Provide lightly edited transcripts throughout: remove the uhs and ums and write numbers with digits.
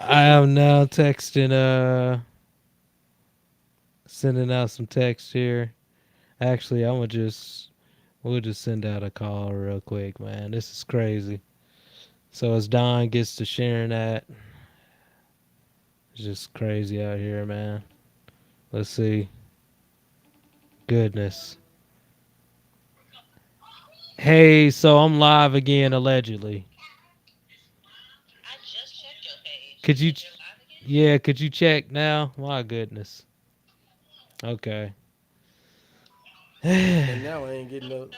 I am now texting, sending out some text here. Actually, we'll just send out a call real quick, man. This is crazy. So as Don gets to sharing that, it's just crazy out here, man. Let's see. Goodness. Hey, so I'm live again, allegedly. Could you, yeah, could you check now? My goodness. Okay. And now I ain't getting no.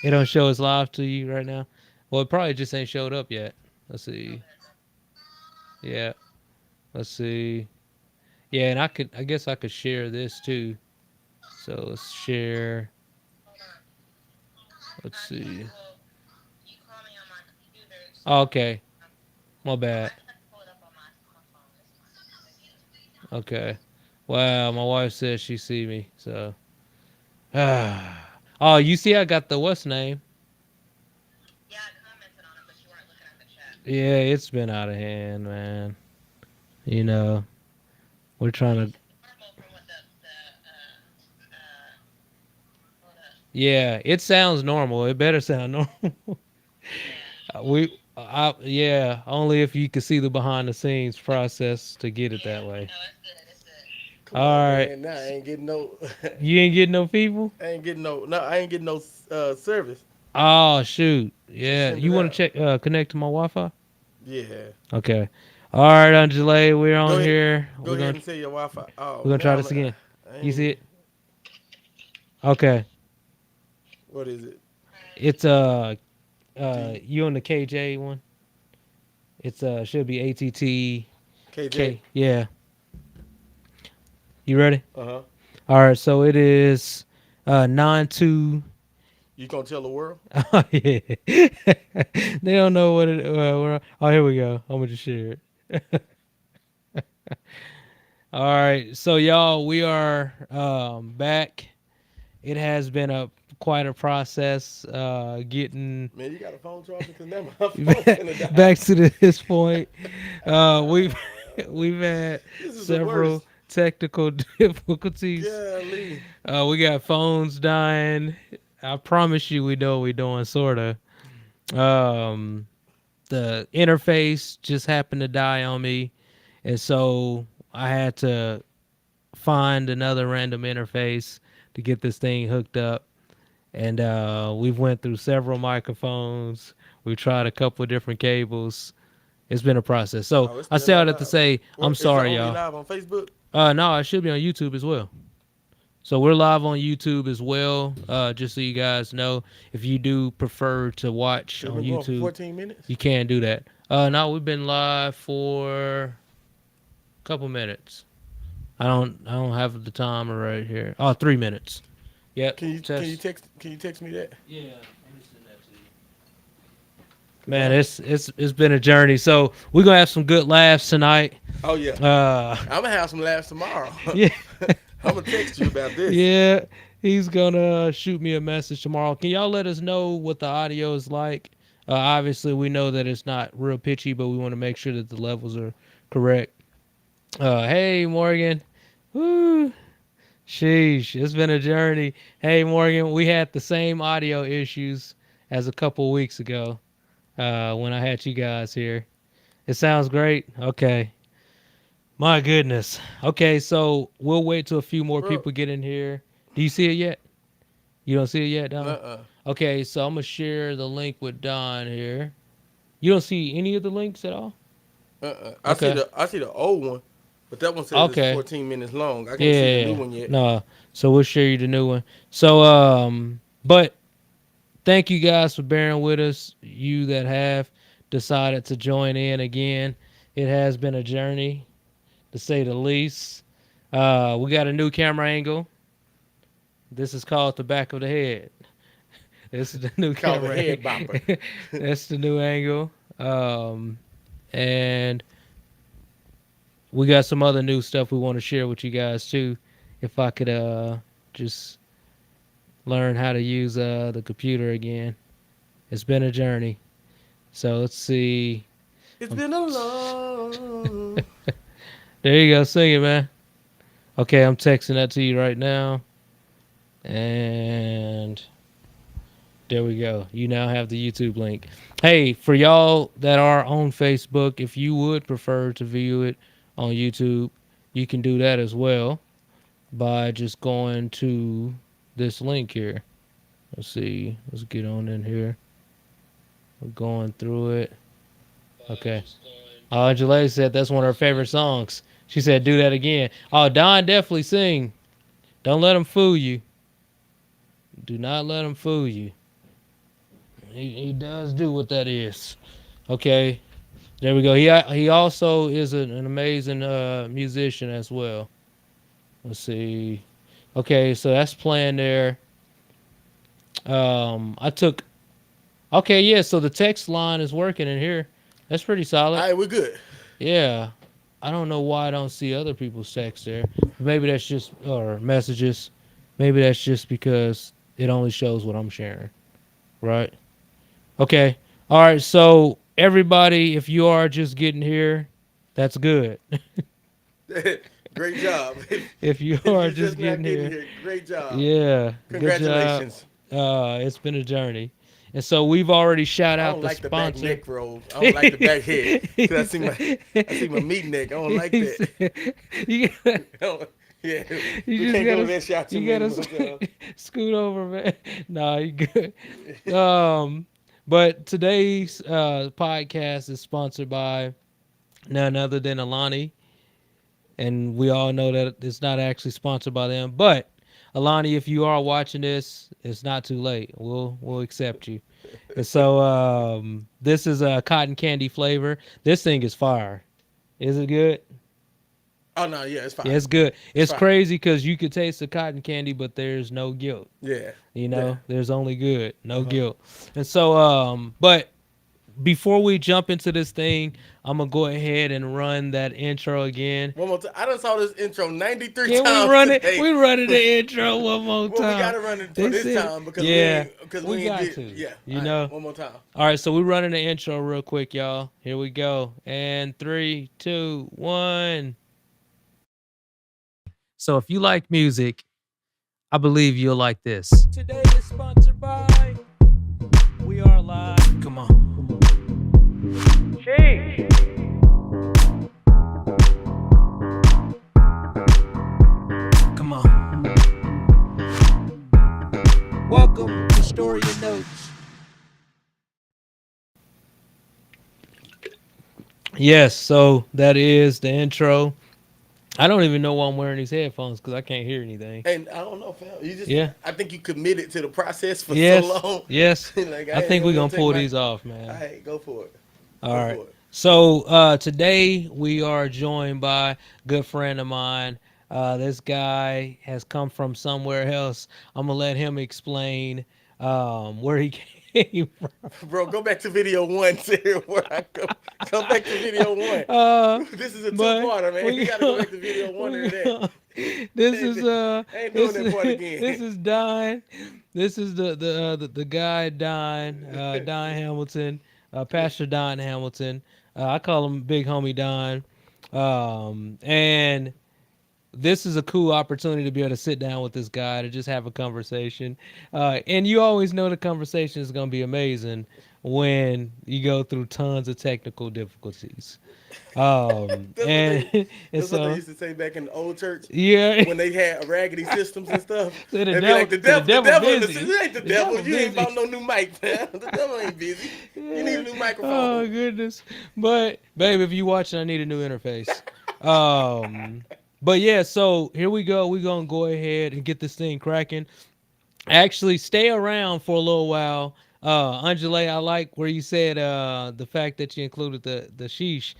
It don't show it's live to you right now. Well, it probably just ain't showed up yet. Let's see. Yeah. Let's see. Yeah, and I guess I could share this too. So let's share. Let's see. Oh, okay. My bad. Okay. Wow, my wife says she see me. So. Oh, you see, I got the what's name? Yeah, it's been out of hand, man. You know, we're trying to. Yeah, it sounds normal. It better sound normal. Yeah, only if you can see the behind the scenes process to get it that way. Come on, All right, man. Now I ain't getting no. you ain't getting no people. I ain't getting no. No, I ain't getting no service Oh shoot, to yeah. send You it want out. to check connect to my Wi-Fi? Yeah. Okay. All right, Angela, we're Go on ahead. here. Go ahead and say your Wi-Fi. Oh, We're gonna try now this again. I You see ain't. it? Okay. What is it? It's D you on the KJ one. It's should be ATT KJ. K. Yeah. You ready? Uh huh. All right. So it is 92. You gonna tell the world? Oh yeah. They don't know what it. Oh, here we go. I'm gonna just share it. All right. So y'all, we are back. It has been a quite a process getting Man, you got a phone charger? Cause now my phone's finna die. back to this point. We've we've had This is the several worst. technical difficulties. Golly. We got phones dying. I promise you, we know what we're doing, sorta. Um, the interface just happened to die on me, and so I had to find another random interface to get this thing hooked up. And we've went through several microphones. We've tried a couple of different cables. It's been a process. So Oh, it's I still say all not that to live. say I'm Is it sorry, only y'all. live on Facebook? No, it should be on YouTube as well. So we're live on YouTube as well. Just so you guys know, if you do prefer to watch It's on been going for YouTube, 14 minutes. you can do that. No, we've been live for a couple minutes. I don't have the timer right here. Oh, 3 minutes. Yep. Test. Can you text me that? Yeah. Let me send that to you. Cause Man, I it's been a journey. So we're gonna have some good laughs tonight. Oh yeah, Uh, I'm gonna have some laughs tomorrow. yeah, I'm gonna text you about this. yeah. He's gonna shoot me a message tomorrow. Can y'all let us know what the audio is like? Obviously, we know that it's not real pitchy, but we want to make sure that the levels are correct. Hey, Morgan. Woo. Sheesh, it's been a journey. Hey, Morgan, we had the same audio issues as a couple weeks ago when I had you guys here. It sounds great. Okay. My goodness. Okay, so we'll wait till a few more Bro, people get in here. Do you see it yet? You don't see it yet, Don? nuh-uh. Okay, so I'm gonna share the link with Don here. You don't see any of the links at all? Okay. I see the old one, but that one says it's Okay. 14 minutes long. I Yeah. can't see the Yeah, new yeah. one yet. No. So we'll share you the new one. So but thank you guys for bearing with us. You that have decided to join in again. It has been a journey, to say the least. We got a new camera angle. This is called the back of the head. This is the new Called the camera. head bopper. That's the new angle. And we got some other new stuff we want to share with you guys too. If I could just learn how to use the computer again. It's been a journey. So let's see. It's been a long. There you go, sing it, man. Okay, I'm texting that to you right now, and there we go. You now have the YouTube link. Hey, for y'all that are on Facebook, if you would prefer to view it on YouTube, you can do that as well by just going to this link here. Let's see. Let's get on in here. We're going through it. Okay. Oh, Angela said that's one of her favorite songs. She said, do that again. Oh, Don definitely sing. Don't let him fool you. Do not let him fool you. He does do what that is. Okay. There we go. He also is an amazing musician as well. Let's see. Okay, so that's playing there. I took. Okay, yeah. So the text line is working in here. That's pretty All solid. right, we're good. Yeah. I don't know why I don't see other people's text there. Maybe that's just or messages. Maybe that's just because it only shows what I'm sharing. Right. Okay. All right. So everybody, if you are just getting here, that's good. Great job. If you If are you're just just not getting getting here, here, great job. yeah, good job. Congratulations. It's been a journey, and so we've already shout I out don't the like the back sponsor. neck roll. I don't like the back head he because said, I see my meat neck. I don't like he that. said, you gotta, Yeah, you we just can't go to gotta, that shot too you many gotta more times. scoot over, man. Nah, you good. Um, but today's podcast is sponsored by none other than Alani, and we all know that it's not actually sponsored by them. But Alani, if you are watching this, it's not too late. We'll accept you. And so this is a cotton candy flavor. This thing is fire. Is it good? Oh no, yeah, it's Yeah, fine. it's good. It's It's fine. crazy because you could taste the cotton candy, but there's no guilt. Yeah, You yeah. know, there's only good, no Uh huh. guilt. And so, but before we jump into this thing, I'm gonna go ahead and run that intro again. One more time. I done saw this intro 93 Can we times run it? today. We running the intro one more Well, we time. gotta run it for They this said, time because yeah, we we ain't got did. to. Yeah. You All right. know. One more time. All right, so we're running the intro real quick, y'all. Here we go. And 3, 2, 1. So if you like music, I believe you'll like this. Today is sponsored by We Are Live. Come on. Sheesh. Come on. Welcome to Story and Notes. Yes, so that is the intro. I don't even know why I'm wearing these headphones because I can't hear anything. And I don't know, fam. You just, Yeah. I think you committed to the process for so Yes. long. Yes. Like I I ain't think even we're gonna gonna take pull my. these off, All man. right, go for it. All Go right. for it. So today we are joined by a good friend of mine. This guy has come from somewhere else. I'm gonna let him explain where he came from. Bro, go back to video one. See where I come. Come back to video one. Uh, This is a but two-parter, man. You we got to go go, back to video one we and that. go, this is I ain't doing that part again. this is Don. This is the guy Don Don Hamilton, Pastor Don Hamilton. I call him Big Homie Don. And this is a cool opportunity to be able to sit down with this guy to just have a conversation. And you always know the conversation is going to be amazing when you go through tons of technical difficulties. That's what And they. and That's what they so used to say back in the old church yeah, when they had raggedy systems and stuff. so They'd be like, the the devil devil in the busy, system. It ain't the the devil. devil You ain't busy. bought no new mic, man. The devil ain't busy. You need a Yeah. new Oh microphone. goodness. But babe, if you watching, I need a new interface. Um but yeah, so here we go. We're gonna go ahead and get this thing cracking. Actually, stay around for a little while. Angela, I like where you said the fact that you included the sheesh.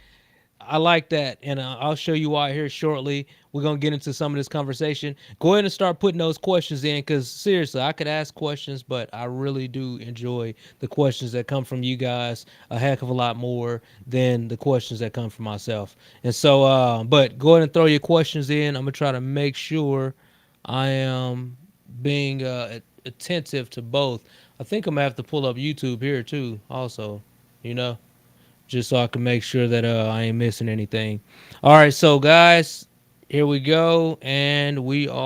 I like that, and I'll show you why here shortly. We're gonna get into some of this conversation. Go ahead and start putting those questions in, because seriously, I could ask questions, but I really do enjoy the questions that come from you guys a heck of a lot more than the questions that come from myself. And so, but go ahead and throw your questions in. I'm gonna try to make sure I am being attentive to both. I think I'm gonna have to pull up YouTube here too, also. You know. just so I can make sure that I ain't missing anything. All right, so guys, here we go, and we are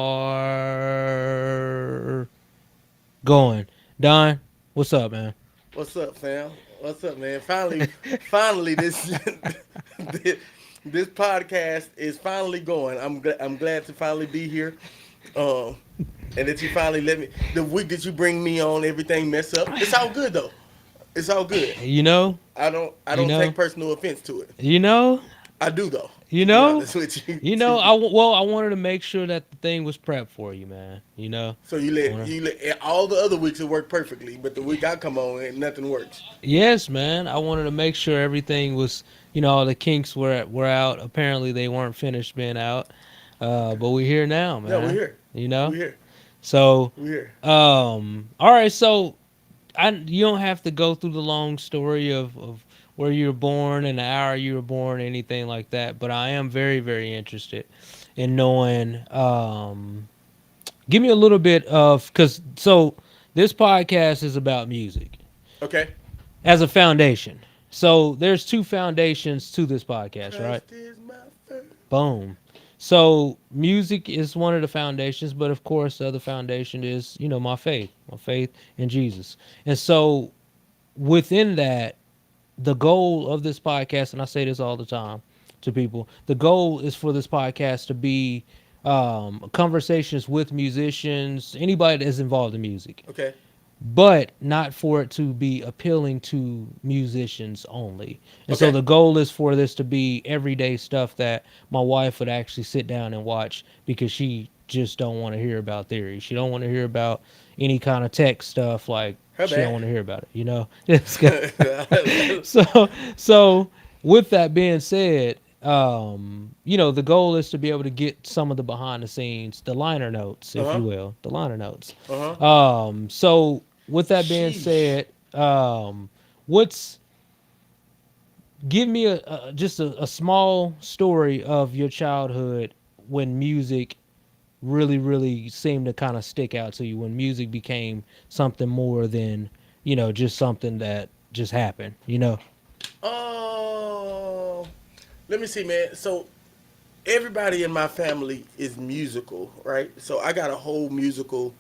going. Don, what's up, man? What's up, fam? What's up, man? Finally, this this podcast is finally going. I'm glad to finally be here, um, and that you finally let me. The week that you bring me on, everything mess up. It's all good though. It's all good. You know, I you don't take know, personal offense to it. you know, I do though. you To be know, honest with you. Well, I wanted to make sure that the thing was prepped for you, man. So I wanna, you let all the other weeks it worked perfectly, but the week I come on, and nothing works. yes, man. I wanted to make sure everything was, all the kinks were out. Apparently, they weren't finished being out, Okay. but we're here now, Yeah, we're man. here. You know, We're here. so We're here. all right. So you don't have to go through the long story of where you were born and the hour you were born, anything like that. But I am very, very interested in knowing. Give me a little bit of because this podcast is about music Okay. as a foundation. So there's two foundations to this podcast, right? Christ is my first. Boom. So music is one of the foundations, but of course the other foundation is, my faith in Jesus. And so within that, the goal of this podcast, and I say this all the time to people, the goal is for this podcast to be conversations with musicians, anybody that's involved in music, Okay. but not for it to be appealing to musicians only. And so Okay. the goal is for this to be everyday stuff that my wife would actually sit down and watch because she just don't want to hear about theory. She don't want to hear about any kind of tech stuff like Her she don't bad. want to hear about it. It's good. so so with that being said, the goal is to be able to get some of the behind the scenes, the liner notes, Uh if you huh. will, the liner notes. Uh huh. So with that being Sheesh. said, what's give me just a small story of your childhood when music really, really seemed to kind of stick out to you, when music became something more than, just something that just happened. Oh, let me see, man. So everybody in my family is musical, right? So I got a whole musical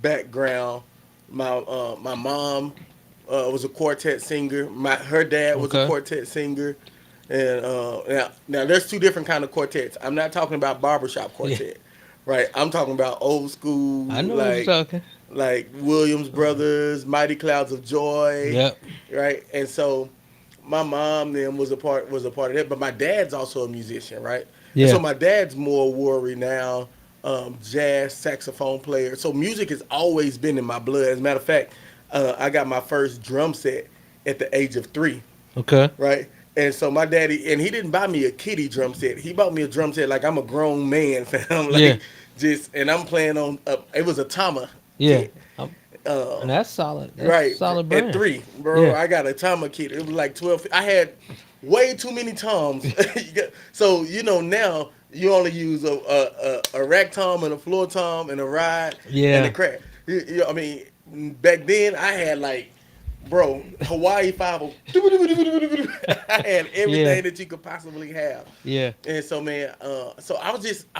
background. My mom was a quartet singer. Her dad was a Okay. quartet singer. And now there's two different kind of quartets. I'm not talking about barbershop Yeah. quartet, right? I'm talking about old school, I know what you're talking. like Williams Brothers, Mighty Clouds of Joy, Yep. right? And so my mom then was a part of that, but my dad's also a musician, right? And so Yeah. my dad's more world renowned jazz saxophone player. So music has always been in my blood. As a matter of fact, I got my first drum set at the age of 3, Okay. right? And so my daddy, and he didn't buy me a kiddie drum set. He bought me a drum set like I'm a grown man, fam. Yeah. Like just, and I'm playing on. It was a Tama Yeah. kit. Uh, And that's solid. That's a right solid at brand. 3, bro. Yeah. I got a Tama kit. It was like 12. I had way too many toms. So now you only use a rack tom and a floor tom and a ride and a Yeah. crack. I mean, back then I had like, bro, Hawaii 5. I had Yeah. everything that you could possibly have. Yeah. And so, man, so I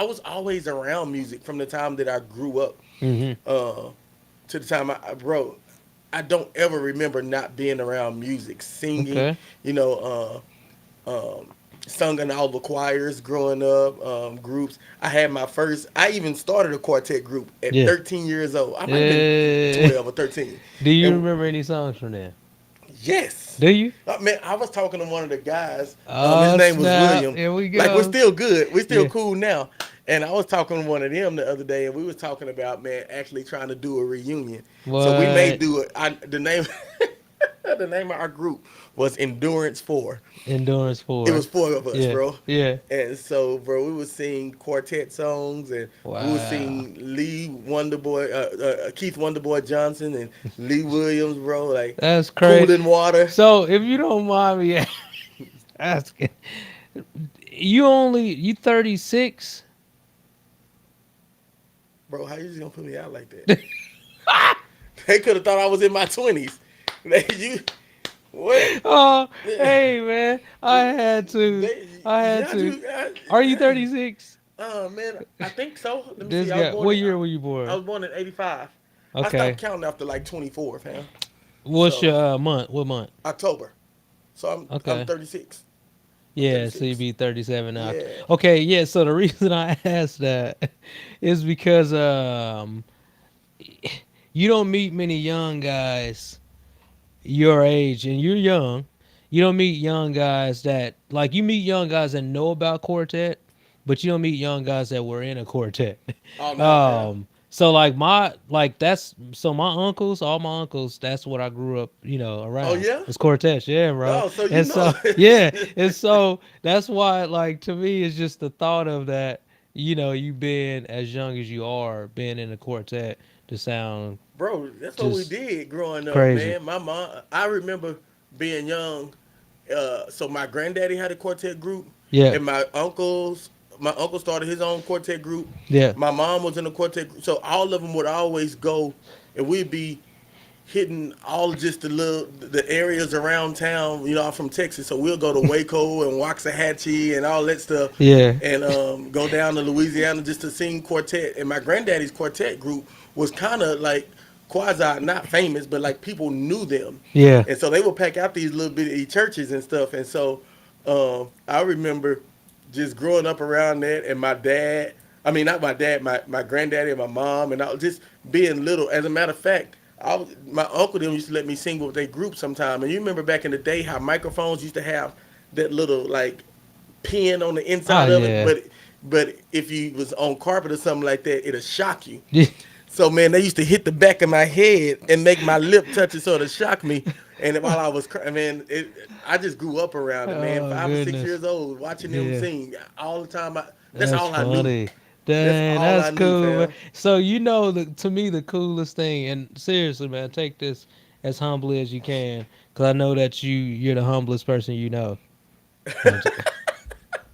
was always around music from the time that I grew up, Mhm. uh, to the time bro, I don't ever remember not being around music, singing, Okay. you know, sung in all the choirs growing up, groups. I even started a quartet group at Yeah. 13 years old. I might have been Uh, 12 or 13. do you And remember any songs from there? yes. Do you? Man, I was talking to one of the guys. His Oh name was snap! William. Here we Like we're go. still good. We're still Yeah. cool now. And I was talking to one of them the other day, and we was talking about, man, actually trying to do a reunion. So we may What? do it. The name the name of our group was Endurance 4. Endurance It for? was 4 of us, Yeah. bro. Yeah. And so, bro, we would sing quartet songs, and we would Wow. sing Keith Wonderboy Johnson, and Lee Williams, bro, like That's Cool crazy. in Water. So if you don't mind me asking, you 36? Bro, how you just gonna put me out like that? They could have thought I was in my 20s. You What? Oh, Yeah. hey man, I had to. I had Yeah, to. Are you hey. 36? Man, I think so. Let me This see. I was guy. born What in year were you I born? was born in '85. I stopped Okay. counting after like 24, fam. What's So your month? What month? October. So I'm Okay. 36. I'm Yeah, so you 36. be 37 now. Yeah. Okay, yeah, so the reason I asked that is because you don't meet many young guys your age and you're young. You don't meet young guys that like you meet young guys that know about quartet, but you don't meet young guys that were in a quartet. Oh no, yeah. So like that's so my uncles, all my uncles, that's what I grew up, Oh around. yeah. It's quartets, yeah, bro. Oh, so you And know. so yeah, and so that's why like to me it's just the thought of that, you being as young as you are, being in a quartet to sound Bro, that's what we just did growing up, crazy. man. My mom, I remember being young. So my granddaddy had a quartet group, Yeah. and my uncle started his own quartet group. Yeah. My mom was in a quartet group, so all of them would always go, and we'd be hitting all just the areas around town. You know, I'm from Texas, so we'll go to Waco and Waxahachie and all that stuff, Yeah. and go down to Louisiana just to sing quartet. And my granddaddy's quartet group was kind of like quasi not famous, but like people knew them, Yeah. and so they would pack out these little bitty churches and stuff. And so I remember just growing up around that, and my dad. I mean, not my dad, my granddaddy and my mom, and I was just being little. As a matter of fact, my uncle them used to let me sing with their group sometime. And you remember back in the day how microphones used to have that little like pin on the Oh inside of it, yeah. but if you was on carpet or something like that, it'll shock you. So man, they used to hit the back of my head and make my lip touch it so to shock me. And while I was crying, man, I just grew up around it, man. Oh 5 or 6 years goodness. old, watching them Yeah. sing all the time. That's That's all I knew. funny. That's Dang, all that's I knew, cool, man. fam. So to me the coolest thing, and seriously, man, take this as humbly as you can, because I know that you're the humblest person you know. No, I'm just-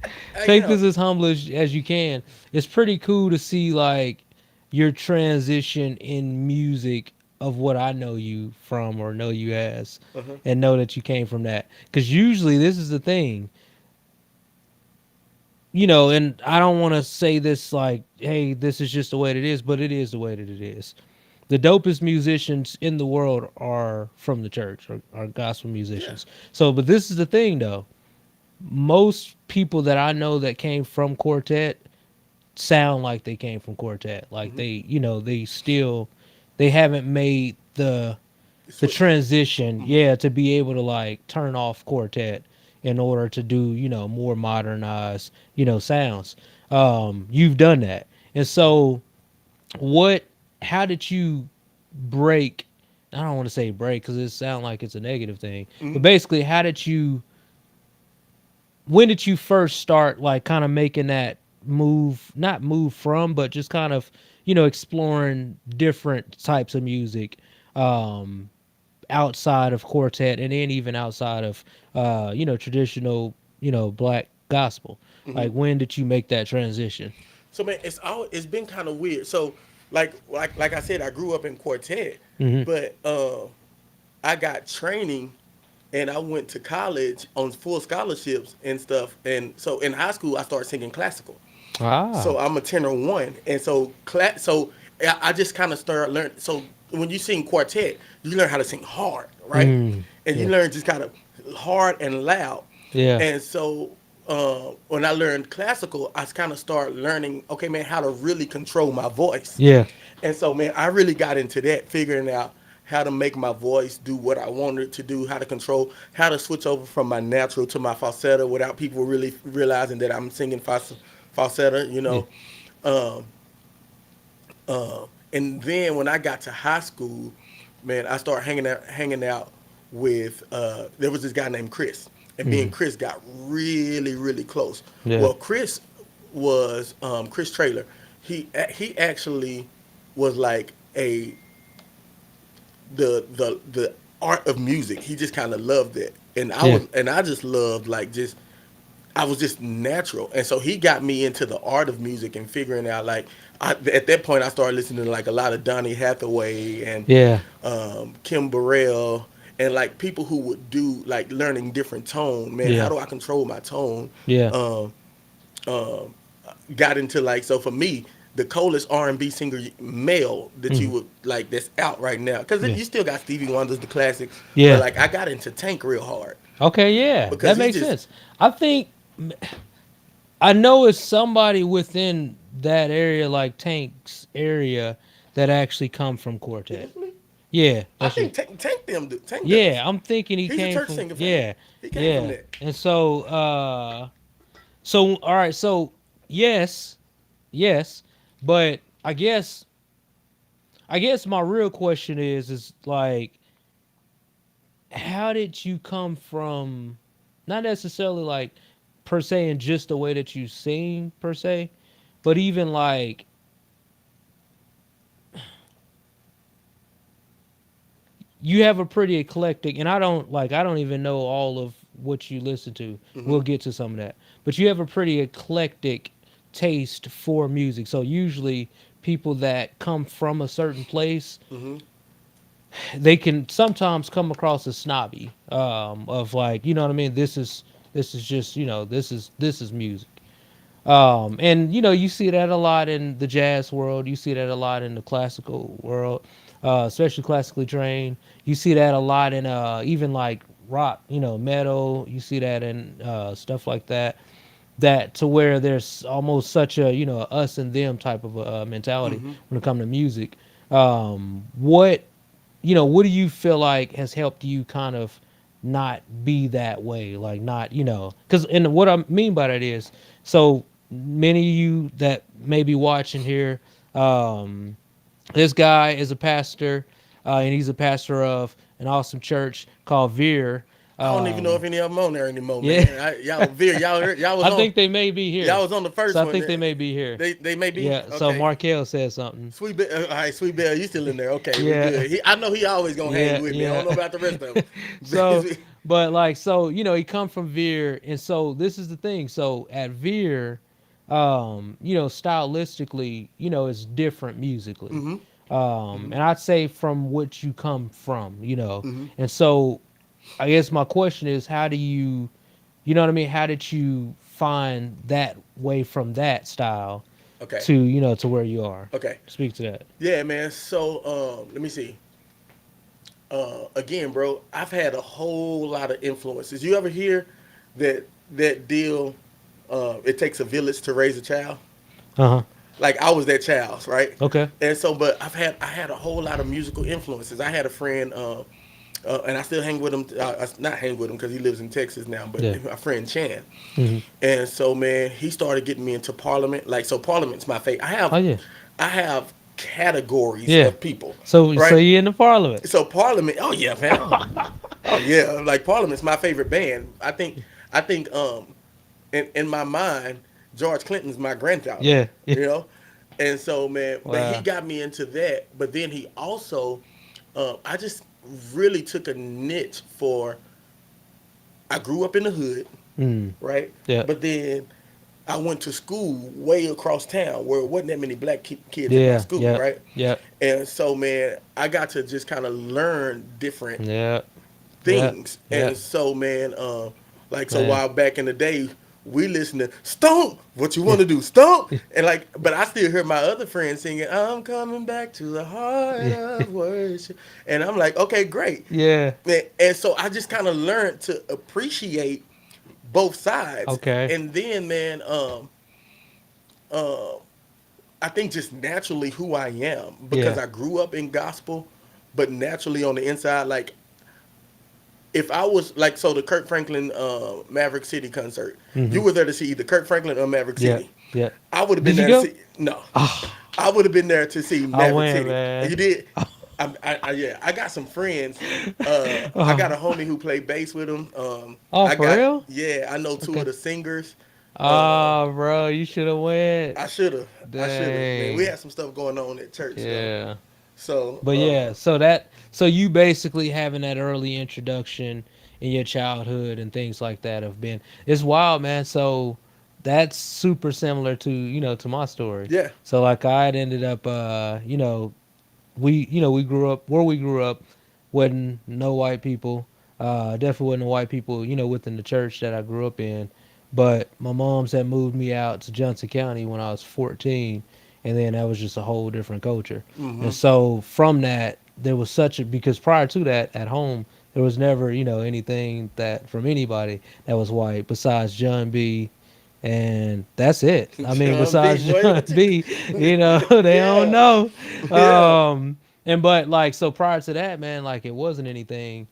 You take know, this as humble as you can. It's pretty cool to see like your transition in music of what I know you from or know you as, uh-huh. and know that you came from that. Because usually this is the thing, and I don't want to say this like, hey, this is just the way it is, but it is the way that it is. The dopest musicians in the world are from the church or are gospel Yeah. musicians. So, but this is the thing though. Most people that I know that came from quartet sound like they came from quartet. Like Mm-hmm. they haven't made the Switch. transition, Mm-hmm. yeah, to be able to like turn off quartet in order to do, more modernized, sounds. You've done that. And so what how did you break, I don't want to say break because it sounds like it's a negative thing, Mm-hmm. but basically when did you first start like kind of making that move, not move from, but just kind of, exploring different types of music, um outside of quartet and then even outside of traditional, black gospel? Mm-hmm. Like when did you make that transition? So man, it's been kind of weird. So like I said, I grew up in quartet, Hmm. but I got training and I went to college on full scholarships and stuff. And so in high school, I started singing classical. Ah. So I'm a tenor one, and so I just kind of started learning. So when you sing quartet, you learn how to sing hard, right? Mm. And you Yeah. learn just kind of hard and loud. Yeah. And so when I learned classical, I kind of started learning, okay, man, how to really control my voice. Yeah. And so, man, I really got into that, figuring out how to make my voice do what I wanted it to do, how to control, how to switch over from my natural to my falsetto without people really realizing that I'm singing falsetto, you Yeah. know. Um, and then when I got to high school, man, I started hanging out with there was this guy named Chris, and me and Mm. Chris got really really close. Yeah. Well, Chris was Chris Trailer. He actually was like a the art of music. He just kind of loved it, and Yeah. I just loved like just I was just natural, and so he got me into the art of music and figuring out like at that point I started listening to like a lot of Donny Hathaway and Yeah. Kim Burrell and like people who would do like learning different tone. Man, how Yeah. do I control my tone? Yeah. Um, um, got into like, so for me, the coldest R&B singer male that you Mhm. would like that's out right now, because Yeah. you still got Stevie Wonder's, the classics, but Yeah. like I got into Tank real hard Okay. Yeah. because That he makes just sense. I think I know it's somebody within that area, like Tank's area, that actually come from Quartet. seriously. Yeah, I that's just think Tank does. yeah. I'm thinking he He's a came church from singer fan. yeah, He came from yeah. there. And so so all right, so yes, yes, but I guess my real question is like how did you come from not necessarily like per se in just the way that you sing per se, but even like you have a pretty eclectic and I don't even know all of what you listen to. Hmm. We'll get to some of that. But you have a pretty eclectic taste for music. So usually people that come from a certain place, Hmm. they can sometimes come across as snobby of like, you know what I mean? This is just, this is music. And you see that a lot in the jazz world. You see that a lot in the classical world, especially classically trained. You see that a lot in even like rock, metal. You see that in stuff like that. That to where there's almost such a us and them type of mentality Hmm. when it comes to music. What do you feel like has helped you kind of not be that way? Like not, because and what I mean by that is, so many of you that may be watching here, um, this guy is a pastor, and he's a pastor of an awesome church called Veer. I don't even know Um, if any of them on there anymore, yeah, man. Y'all, Veer, I think they may be y'all here. was on the So first I one. think they may be here. They may be Yeah. So okay. Markel said something. Sweet Bell, all right, Sweet Bell, you still in there? Okay, we Yeah. good. I know he always gonna hang Yeah, with me. I don't yeah. know about the rest of So, them. but like, so he come from Veer, and so this is the thing. So at Veer, stylistically, it's different musically, Hmm. Hmm. and I'd say from which you come from, Hmm. and so I guess my question is, how do you, you know what I mean? How did you find that way from that style Okay. to to where you are? Okay. Speak to that. Yeah, man. So let me see. Again, bro, I've had a whole lot of influences. You ever hear that deal? It takes a village to raise a child. Uh huh. Like I was that child, right? Okay. And so, but I had a whole lot of musical influences. I had a friend, and I still hang with him. I not hang with him because he lives in Texas now, Yeah. but my friend Chan. Hmm. And so, man, he started getting me into Parliament. Like, so Parliament's my favorite. Oh yeah. I have categories Yeah. of people, So right? you in the parliament? So Parliament, oh yeah, man, oh yeah, like Parliament's my favorite band. I think, in my mind, George Clinton's my grandfather, Yeah. Yeah. you know, and so man, but he Wow. got me into that. But then he also, I just really took a niche for. I grew up in the hood, Mm. right? Yeah. But then I went to school way across town where it wasn't that many black kids in my Yeah. school, Yeah. right? Yeah. And so, man, I got to just kind of learn different Yeah. Yeah. things. Yeah. And so, man, like so Man. while back in the day, we listened to Stomp. What you want to do, Stomp? And like, but I still hear my other friends singing, "I'm coming back to the heart Yeah. of worship," and I'm like, okay, great. Yeah. And so I just kind of learned to appreciate both sides. Okay. And then, man, uh, I think just naturally who I am because Yeah. I grew up in gospel, but naturally on the inside, like if I was like so the Kirk Franklin Maverick City concert, Hmm. you were there to see either Kirk Franklin or Maverick Yeah. City. Yeah. I would have been Did you there to go? see no. Oh, I would have been there to see I Maverick went, City. man. You did. Yeah, I got some friends. I got a Oh, homie who played bass with him. oh, I for got real? yeah, I know two of Okay. the singers. Uh, Oh, bro, you should have went. I should have. I should have. Man, we Dang. had some stuff going on at church though. Yeah. So, But yeah, so you basically having that early introduction in your childhood and things like that have been it's wild, man. So that's super similar to to my story. yeah. So like I had ended up we we grew up where we grew up. wasn't no white people. Definitely wasn't no white people, within the church that I grew up in. But my mom's had moved me out to Johnson County when I was 14, and then that was just a whole different culture. And Mm-hmm. so from that, there was such a because prior to that, at home, there was never, anything that from anybody that was white besides John B. And that's it. I mean, John B. besides Boy, John what you? B, they don't Yeah, know. yeah. And but like so prior to that, man, like it wasn't anything.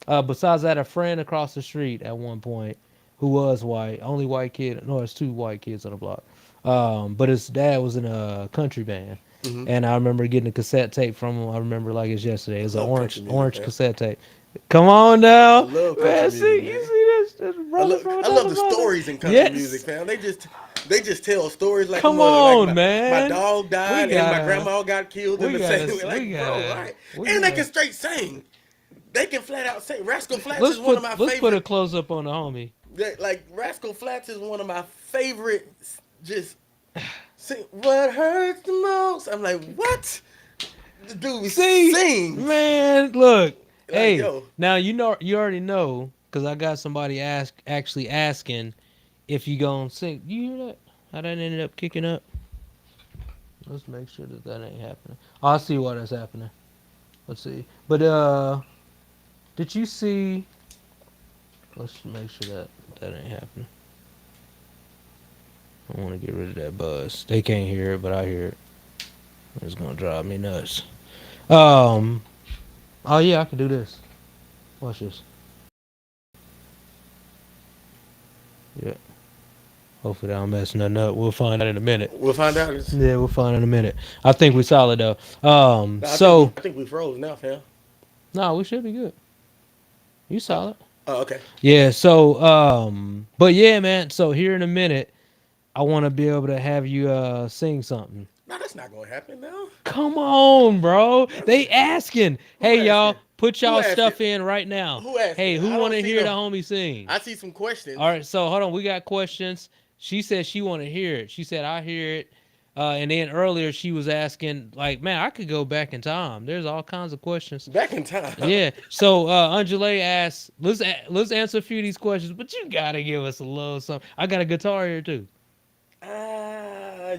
Besides that, a friend across the street at one point who was white, only white kid. No, it's two white kids on the block. But his dad was in a country band, Mm-hmm. and I remember getting a cassette tape from him. I remember like it's yesterday. I It's an love country orange music, orange fam. cassette tape. Come on I now, love country man. music, See, you man. see this brother from I love another the mother. stories in country music, Yes, fam. They just tell stories like a come mother. Like on, my man. dog We died and my gotta, grandma got killed in we the same gotta, way. we Like, bro, gotta, right? we And they can gotta. straight sing. They can flat out sing. Rascal Flats is one of my Let's put a favorite. close up on the homie. Like Rascal Flats is one of my favorite. Just sing what hurts the most. I'm like, what? The dude See, sings. man, look. Like, Hey, yo, now you already know because I got somebody actually asking if you gonna sing. You hear that? How that ended up kicking up? Let's make sure that that ain't happening. I'll see why that's happening. Let's see. But did you see? Let's make sure that that ain't happening. I want to get rid of that buzz. They can't hear it, but I hear it. It's gonna drive me nuts. Um. Oh yeah, I can do this. Watch this. Yeah. Hopefully, I don't mess nothing up. We'll find out in a minute. we'll find out. Yeah, we'll find in a minute. I think we solid though. I So think we froze now, fam. no, we should be good. You Oh, solid. oh, okay. Yeah. So but yeah, man. So here in a minute, I want to be able to have you sing something. No, that's not gonna happen now. Come on, bro. That's, They asking. who Hey, asking? y'all, put Who y'all asking? stuff in right now. Who asking? Hey, who I want don't to see hear the no. homie sing? I see some questions. All right, so hold on. We got questions. She said she want to hear it. She said I hear it. And then earlier she was asking, like, man, I could go back in time. There's all kinds of questions. Back in time. Yeah. So Angela asked, let's answer a few of these questions, but you gotta give us a little something. I got a guitar here too.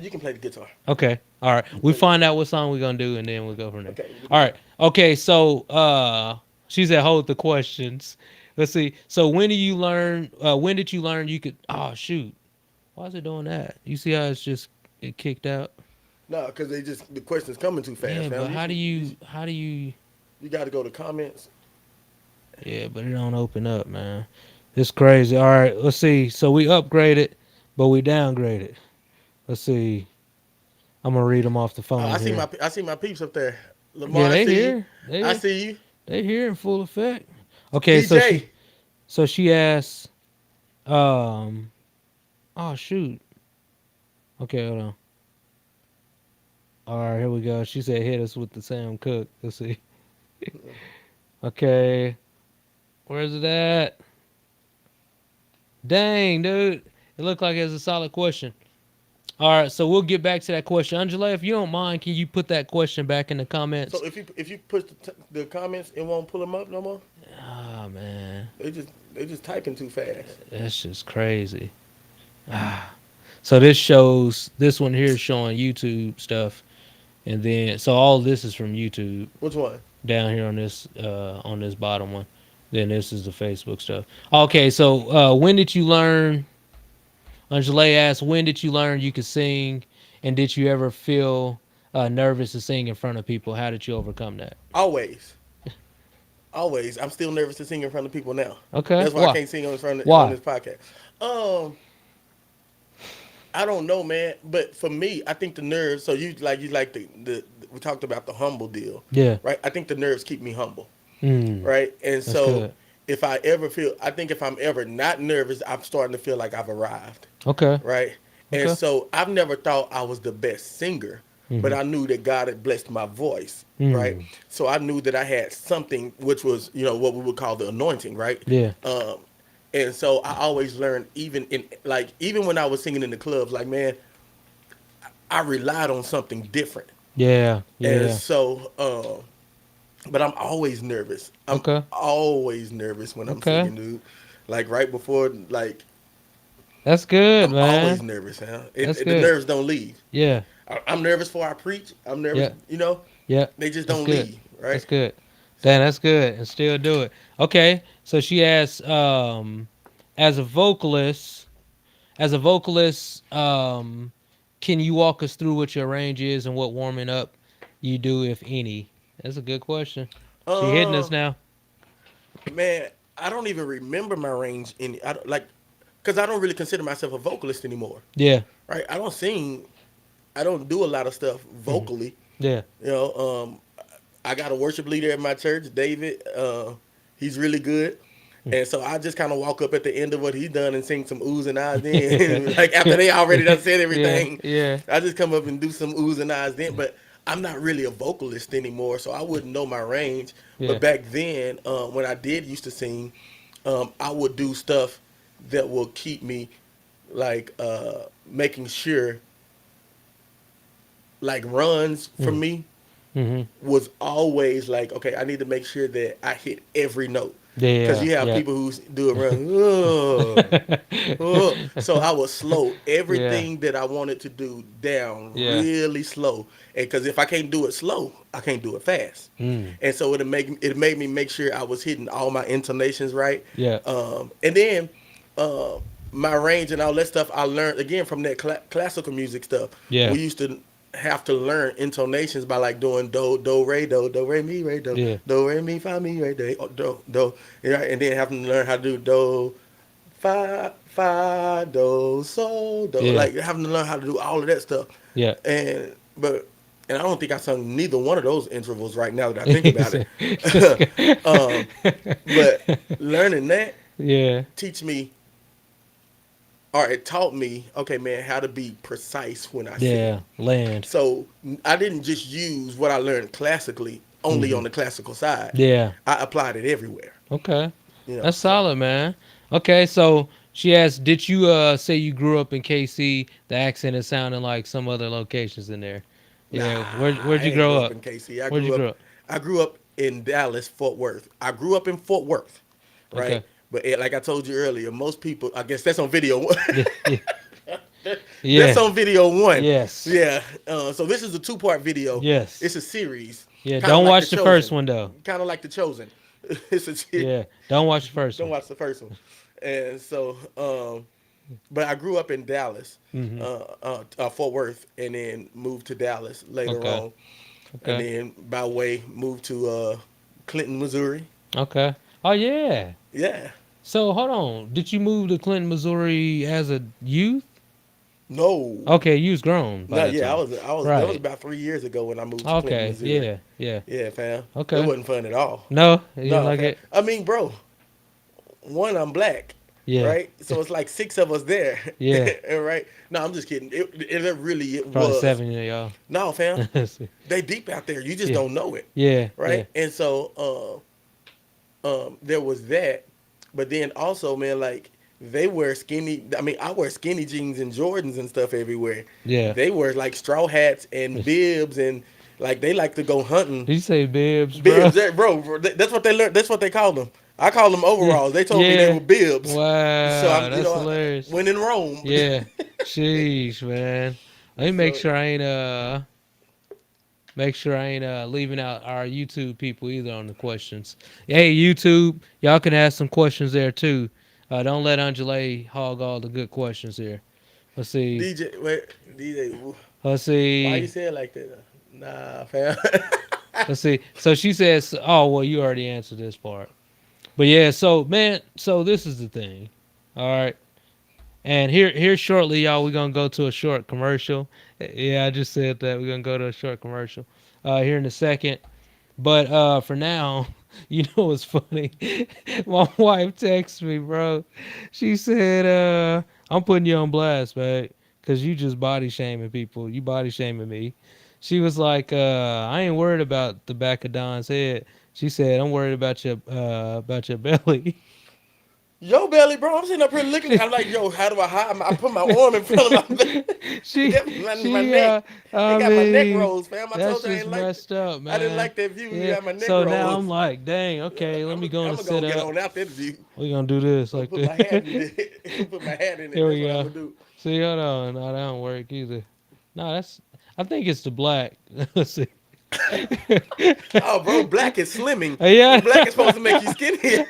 You can play the guitar. Okay. All right. You can We play the find guitar. out what song we're gonna do, and then we'll go from there. Okay. You All can right. Okay. So she said, hold the questions. Let's see. So when do you learn? When did you learn you could? Oh shoot. Why is it doing that? You see how it's just it kicked out? No, because they just the questions coming too fast, Yeah, fam. but how do you? You got to go to comments. Yeah, but it don't open up, man. It's crazy. All right, let's see. So we upgraded, but we downgraded. Let's see. I'm gonna read them off the phone here. I see my peeps up there. Lamar, Yeah, I they see you. here. I see you. They here in full effect. Okay, DJ. so she asked, um, oh shoot. Okay, hold on. All right, here we go. She said, hit us with the Sam Cooke. Let's see. Okay, where's it at? Dang, dude. It looked like it's a solid question. All right, so we'll get back to that question. Angela, if you don't mind, can you put that question back in the So comments? if you push the comments, it won't pull them up no more. Ah, man. They just typing too fast. That's just crazy. Ah. So this shows, this one here is showing YouTube stuff. And then, so all this is from YouTube Which one? down here on this bottom one. Then this is the Facebook stuff. Okay, so when did you learn? Angela asked, when did you learn you could sing, and did you ever feel nervous to sing in front of people? How did you overcome that? Always. Always. I'm still nervous to sing in front of people now. Okay, That's why I why? can't sing on Why? this podcast. Um, I don't know, man. But for me, I think the nerves. So you like the we talked about the humble deal, Yeah. right? I think the nerves keep me humble, Mm, right? And that's so good. if I ever feel, I think if I'm ever not nervous, I'm starting to feel like I've arrived, Okay. right? And Okay. so I've never thought I was the best singer, but Mm-hmm. I knew that God had blessed my voice, right? Mm. So I knew that I had something which was, what we would call the anointing, right? Yeah. Um, and so I always learned, even when I was singing in the clubs, like man, I relied on something different. Yeah. And Yeah. so but I'm always nervous. I'm Okay. always nervous when I'm Okay. singing, dude. Like right before, like That's good, I'm always man. nervous, huh? That's The good. nerves don't leave. Yeah. I'm nervous before I preach. I'm nervous, Yeah. you know. Yeah. They just That's don't good. leave, right? That's good. Damn, So, that's good. And still do it. Okay. So she asks, as a vocalist, as a vocalist, can you walk us through what your range is and what warming up you do, if any? That's a good question. She hitting uh, us now. man, I don't even remember my range in. I don't like, cause I don't really consider myself a vocalist anymore, Yeah. right? I don't sing. I don't do a lot of stuff Hmm. vocally. Yeah. You know, I got a worship leader at my church, David. He's really good. And so I just kind of walk up at the end of what he done and sing some oohs and ahs then. Like after they already done said Yeah. everything, Yeah. I just come up and do some oohs and ahs then. But I'm not really a vocalist anymore, so I wouldn't know my range. Yeah. But back then, when I did used to sing, I would do stuff that will keep me like making sure like runs for Mm-hmm. me Mm-hmm. was always like, okay, I need to make sure that I hit every note. Because Yeah. you have Yeah. people who do it run, oh, oh. So I would slow Yeah. everything that I wanted to do down Yeah. really slow. And because if I can't do it slow, I can't do it fast. Mm. And so it made me make sure I was hitting all my intonations right. Yeah. And then uh, my range and all that stuff I learned again from that classical music stuff. Yeah. We used to have to learn intonations by like doing do re mi re Yeah. do re mi fa mi re do, and then having to learn how to do do fa do so do, Yeah. like having to learn how to do all of that stuff. Yeah. And but and I don't think I sung neither one of those intervals right now that I think about it. But learning that Yeah. teach me or it taught me, okay, man, how to be precise when I Yeah. sing. Land. So I didn't just use what I learned classically only Hmm. on the classical side. Yeah. I applied it everywhere. Okay. You know, That's so solid, man. Okay, so she asked, did you say you grew up in KC? The accent is sounding like some other locations in there. nah, Yeah. Where'd I you ain't grow grow up up? in KC. Where'd you grow up? I grew up in Dallas, Fort Worth. I grew up in Fort Worth, right? Okay. But like I told you earlier, most people, I guess that's on video. Yeah. Yeah. That's Yeah. on video one. Yes. Yeah. So this is a two-part video. Yes. It's a series, Yeah. kind of Don't like The watch the first Chosen. one though. Kind of like The Chosen. It's a series. Yeah. Don't watch the first Don't one. watch the first one. And so, but I grew up in Dallas, Hmm. Fort Worth, and then moved to Dallas later Okay. on, and Okay. then by way moved to Clinton, Missouri. Okay. Oh yeah. Yeah. So hold on. Did you move to Clinton, Missouri as a youth? No. Okay, you was grown by No. that Yeah. time. I was. That was Right. about 3 years ago when I moved to Clinton, Okay. Missouri. Yeah. Yeah. Yeah, fam. It Okay. wasn't fun at all. No, you didn't No, like fam. it. I mean, bro. One, I'm black. Yeah. Right, so it's like six of us there, Yeah. right? No, I'm just kidding. It Probably was. 7 of y'all. No, fam, they deep out there. You just Yeah. don't know it, Yeah. Yeah. right? And so, there was that, but then also, man, like they wear skinny. I mean, I wear skinny jeans and Jordans and stuff everywhere. Yeah. They wear like straw hats and bibs and like they like to go hunting. Did you say bibs, bro? Bibs, bro. That's what they learned. That's what they call them. I call them Yeah. overalls. They told me they Yeah. were bibs. So Wow, I'm, that's hilarious. when in Rome. Yeah. Sheesh, man. Let me make So sure I ain't leaving out our YouTube people either on the questions. Hey, YouTube, y'all can ask some questions there too. Don't let Angela hog all the good questions here. Let's see. DJ, wait, DJ, Let's why you see. say it like that? Nah, fam. Let's see. So she says, "Oh, well, you already answered this part." But yeah, so man, so this is the thing. All right. And here shortly, y'all, we're gonna go to a short commercial. Yeah, I just said that we're gonna go to a short commercial here in a second. But for now, you know what's funny? My wife texted me, bro. She said, I'm putting you on blast, man, because you just body shaming people. You body shaming me. She was like, I ain't worried about the back of Don's head. She said, I'm worried about your belly. Yo, belly, bro. I'm sitting up here looking. I'm like, yo, how do I hide? I put my arm in front of my belly. she Get my she neck. It I got my neck mean rolls, fam. I that's told you I just ain't like. messed up, I didn't man. like that view. You Yeah. got my neck So now I'm rolls. like, dang, okay, let I'm me gonna go on I'm and gonna go sit get up. on out that view. We're gonna do this I'm gonna like put my hat in that. it. Put my hat in it. Here That's we what I'm go. gonna do. See, hold on. No, that don't work either. No, that's I think it's the black. Let's see. Oh, bro, black is slimming. Yeah. Black is supposed to make you skinny.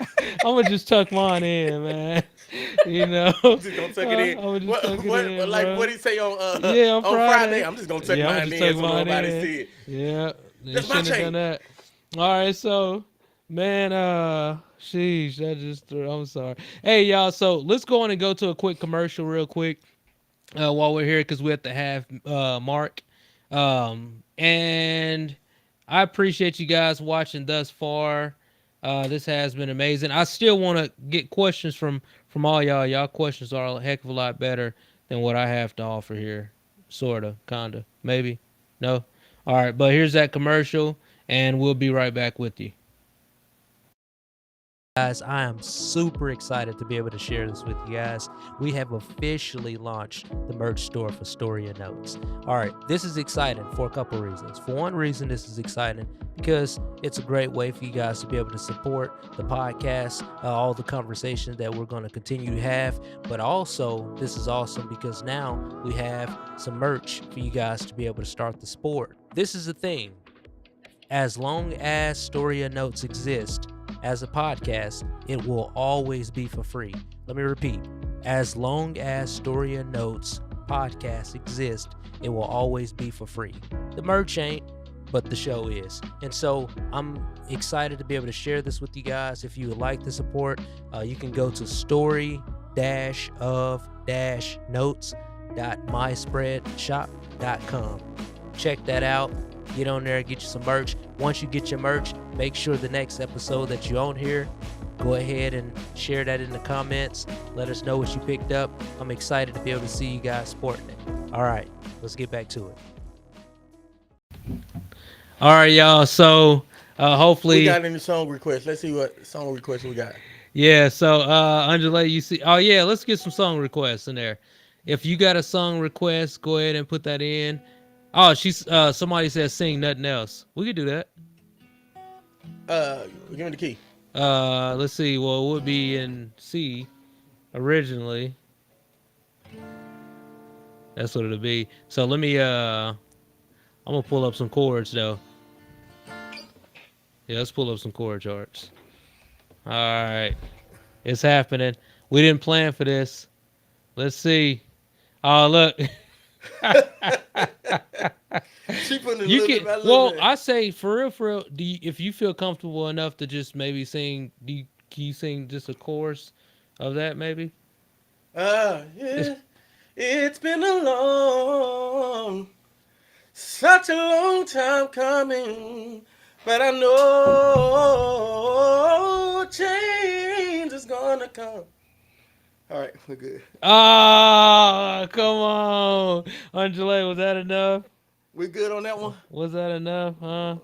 I'm gonna just tuck mine in, man. You know, Just gonna tuck it I'm in. gonna just tuck What it what in, like what bro. he say Yeah, on on Friday? Friday. I'm just gonna tuck Yeah, I'm gonna mine just in tuck so mine nobody in. see it. Yeah, they That's my shouldn't have done chain. that. All right, so man, sheesh, that just threw. I'm sorry. Hey, y'all. So let's go on and go to a quick commercial, real quick, while we're here, because we're at the half mark. And I appreciate you guys watching thus far. This has been amazing. I still want to get questions from all y'all. Y'all questions are a heck of a lot better than what I have to offer here. Sorta, kinda, maybe, no. All right, but here's that commercial, and we'll be right back with you. Guys, I am super excited to be able to share this with you guys. We have officially launched the merch store for Storia Notes. All right, this is exciting for a couple reasons. For one reason, this is exciting because it's a great way for you guys to be able to support the podcast, all the conversations that we're going to continue to have. But also, this is awesome because now we have some merch for you guys to be able to start the sport. This is the thing. As long as Storia Notes exist as a podcast, it will always be for free. Let me repeat. As long as Storia Notes podcast exists, it will always be for free. The merch ain't, but the show is. And so I'm excited to be able to share this with you guys. If you would like the support, you can go to story-of-notes.myspreadshop.com. Check that out. Get on there, get you some merch. Once you get your merch, make sure the next episode that you own here, go ahead and share that in the comments. Let us know what you picked up. I'm excited to be able to see you guys sporting it. All right, let's get back to it. All right, y'all. So We hopefully, got any song requests? Let's see what song requests we got. yeah. So Angela, you see? Oh yeah, let's get some song requests in there. If you got a song request, go ahead and put that in. Oh, she's somebody says sing nothing else. We could do that. Give me the key. Let's see. Well, it would be in C originally. That's what it'll be. So let me I'm gonna pull up some chords though. Yeah, let's pull up some chord charts. All right, it's happening. We didn't plan for this. Let's see. Oh look. She putting it a You little bit can by a little well, bit. I say for real. If you feel comfortable enough to just maybe sing, can you sing just a chorus of that maybe? Yeah. It's been a such a long time coming, but I know change is gonna come. All right, we're good. Ah, come on, Angela. Was that enough? We good on that one? Was that enough? Huh?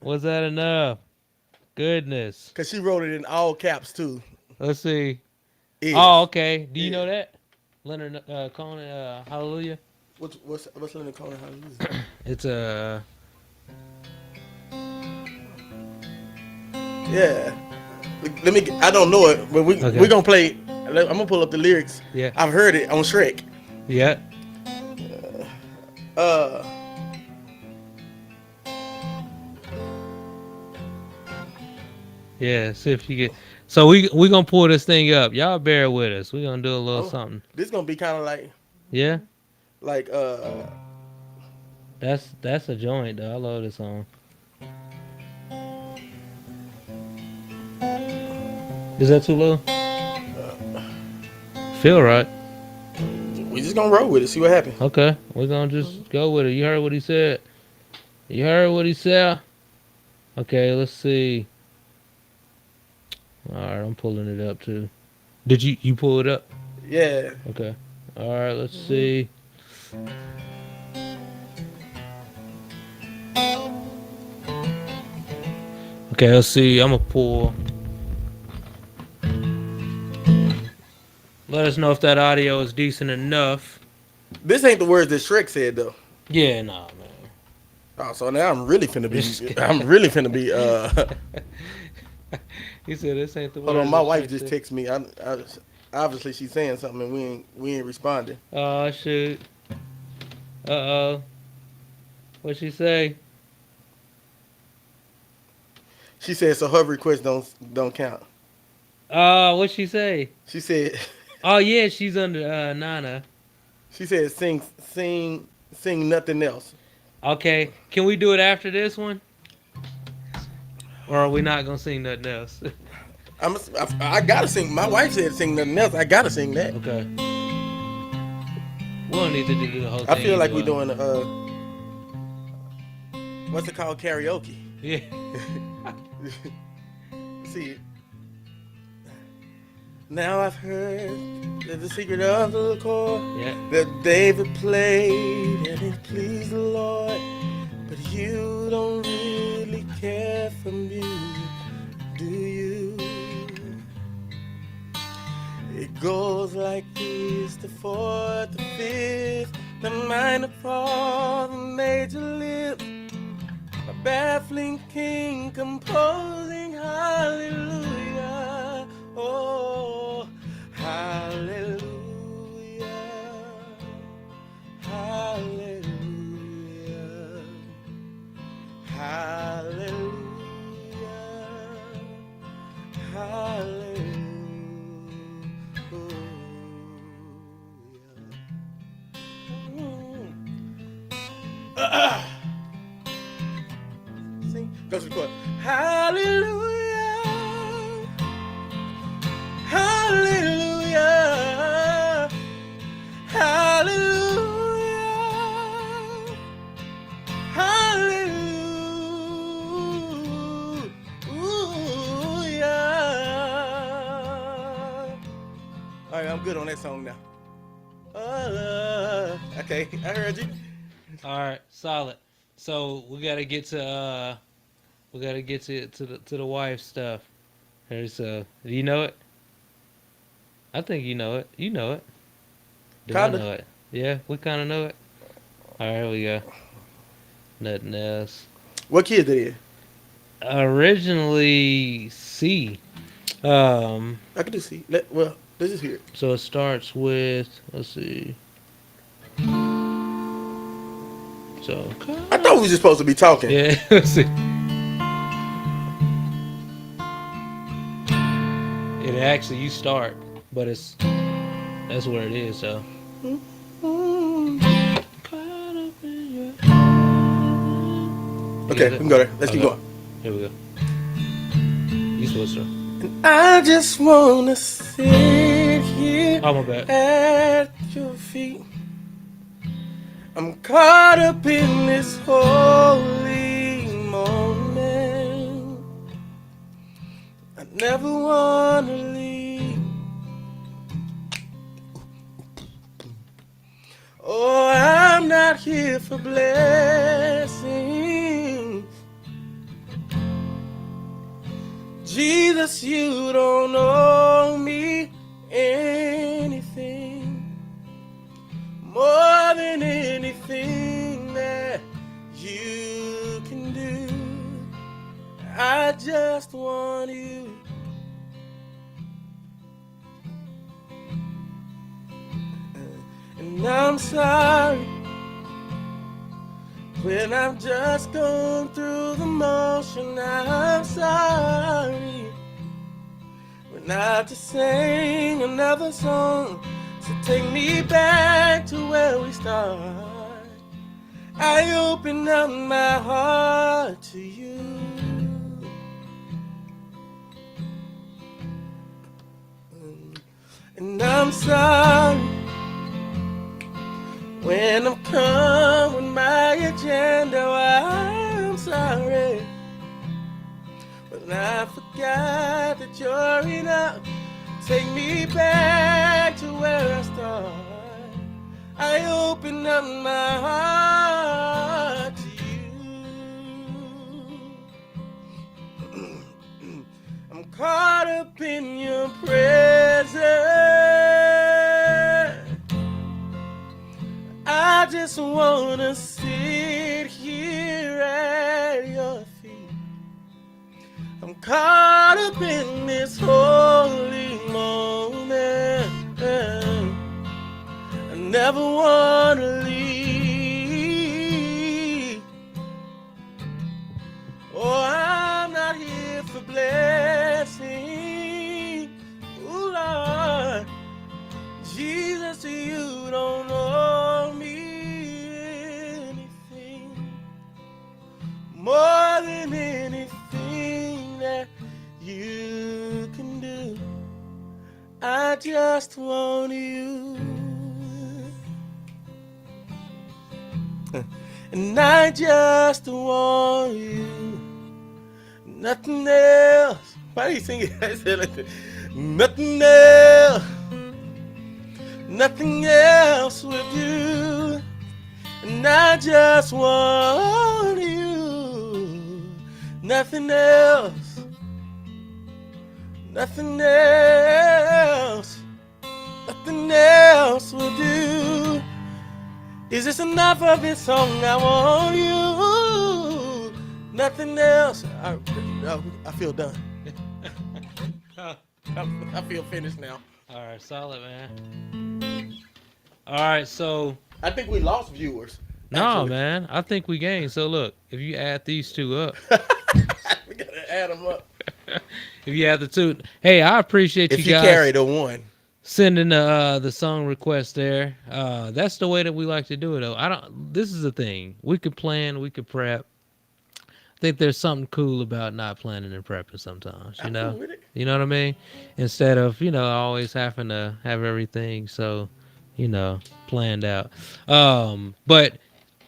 Was that enough? Goodness. Cause she wrote it in all caps too. Let's see. Oh, Is okay. Do you know is. that? Leonard Cohen, Hallelujah. What's Linda calling her? It's a Yeah. Let me. I don't know it, but we okay. gonna play. I'm gonna pull up the lyrics. Yeah. I've heard it on Shrek. Yeah. Uh, Yeah. See if you get. So we gonna pull this thing up. Y'all bear with us. We gonna do a little oh, something. this gonna be kind of Yeah. like That's a joint though. I love this song. Is that too low? Feel right. we just gonna roll with it. See what happens. Okay. We're gonna just go with it. You heard what he said. You heard what he said. Okay. Let's see. All right. I'm pulling it up too. Did you pull it up? Yeah. Okay. All right. Let's see. Okay. Let's see. I'm gonna pull. Let us know if that audio is decent enough. This ain't the words that Shrek said though. Yeah, nah, man. Oh, so now I'm really finna be. Just I'm really finna be. he said this ain't the Hold on, words my that wife Shrek just said. texted me. Obviously she's saying something and we ain't responding. Oh shoot. Uh-oh. What'd she say? She said so her request don't count. What'd she say? She said Oh yeah, she's under Nana. she said sing nothing else. Okay. Can we do it after this one? Or are we not gonna sing nothing else? I gotta sing. My wife said sing nothing else. I gotta sing that. Okay. We don't need to do the whole I thing feel either like we way. doing what's it called, karaoke. Yeah. See, now I've heard that the secret of the chord Yeah. that David played and it pleased the Lord, but you don't really care for me, do you? It goes like this: the fourth, the fifth, the minor fall, the major lift. A baffling king composing hallelujah. Oh, hallelujah. Hallelujah. Hallelujah. Hallelujah. Sing. Go to the chord. Hallelujah. Hallelujah. Hallelujah. Hallelujah. All right, I'm good on that song now. Okay, I heard you. All right, solid. So we gotta get to the wife stuff. There's do you know it? I think you know it. You know it. Do I Kinda. know it? Yeah, we kind of know it. All right, here we go. Nothing else. What kid that is? Originally C. Um, I can do see. Well, let's just hear it. so it starts with let's see. So I thought we were just supposed to be talking. yeah, let's see. It actually you start, but it's that's where it is. So. You Okay, got we it? can go there. Let's keep Okay. going. Here we go. You supposed to. I just wanna sit here Oh, my bad. at your feet. I'm caught up in this holy moment. I never wanna leave. Oh, I'm not here for blessings. Jesus, you don't owe me anything more than anything that you can do. I just want you. And I'm sorry when I've just gone through the motion. I'm sorry when I just sang another song. So take me back to where we start. I open up my heart to you. And I'm sorry when I'm come with my agenda. I'm sorry when I forgot that you're enough. Take me back to where I start. I open up my heart to you. I'm caught up in your presence. I just wanna sit here at your feet. I'm caught up in this holy moment. I never wanna leave. Oh, I'm not here for blessing. Ooh, Lord, Jesus, you don't owe me anything more than anything that you can do. I just want you. And I just want you. Nothing else. Why do you sing it? I said like that. Nothing else. Nothing else will do. And I just want you. Nothing else. Nothing else. Nothing else will do. Is this enough of this song? I want you. Nothing else. I feel done. I feel finished now. All right, solid, man. All right, so I think we lost viewers. no, man, I think we gained. So look, if you add these two up, We gotta add them up. if you add the two, hey, I appreciate you If you guys carry the one, sending the song request there. That's the way that we like to do it, though. I don't. This is the thing. We could plan. We could prep. I think there's something cool about not planning and prepping sometimes. You I'm know. cool with it. You know what I mean? Instead of always having to have everything so planned out. But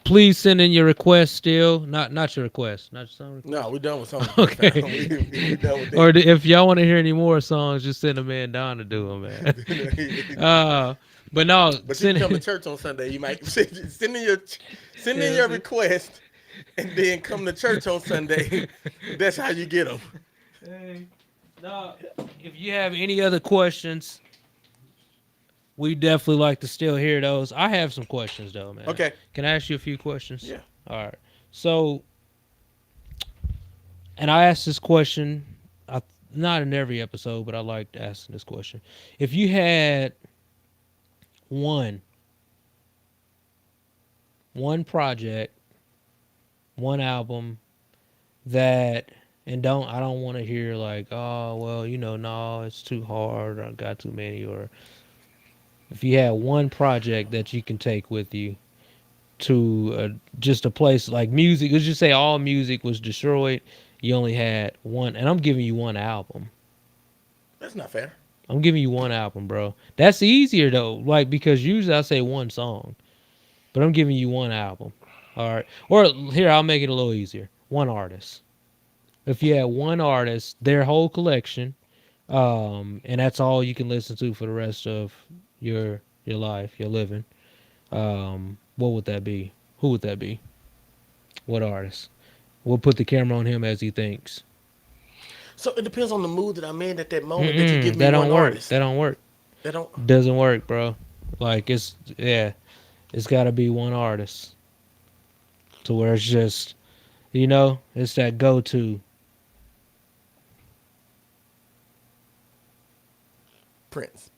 please send in your request still. Not your request. Not your song request. No, we done with songs. Okay. we done with Or that. if y'all want to hear any more songs, just send a man down to do them, man. But no, But you can come to church on Sunday. You might send in your request, and then come to church on Sunday. That's how you get them. Hey, no, if you have any other questions, we definitely like to still hear those. I have some questions though, man. Okay. Can I ask you a few questions? Yeah. All right. So, and I asked this question, not in every episode, but I liked asking this question. If you had one project, one album that, and I don't want to hear like, oh well, no, it's too hard, or I got too many, or if you had one project that you can take with you to just a place like music, let's just say all music was destroyed, you only had one, and I'm giving you one album. That's not fair. I'm giving you one album, bro. That's easier though, like because usually I say one song, but I'm giving you one album. All right, or here I'll make it a little easier. One artist. If you had one artist, their whole collection, and that's all you can listen to for the rest of your life, your living. What would that be? Who would that be? What artist? We'll put the camera on him as he thinks. So it depends on the mood that I'm in at that moment. That you give me That one don't work. artist. That don't work. That don't. Doesn't work, bro. Like it's got to be one artist to where it's just it's that go to. Prince.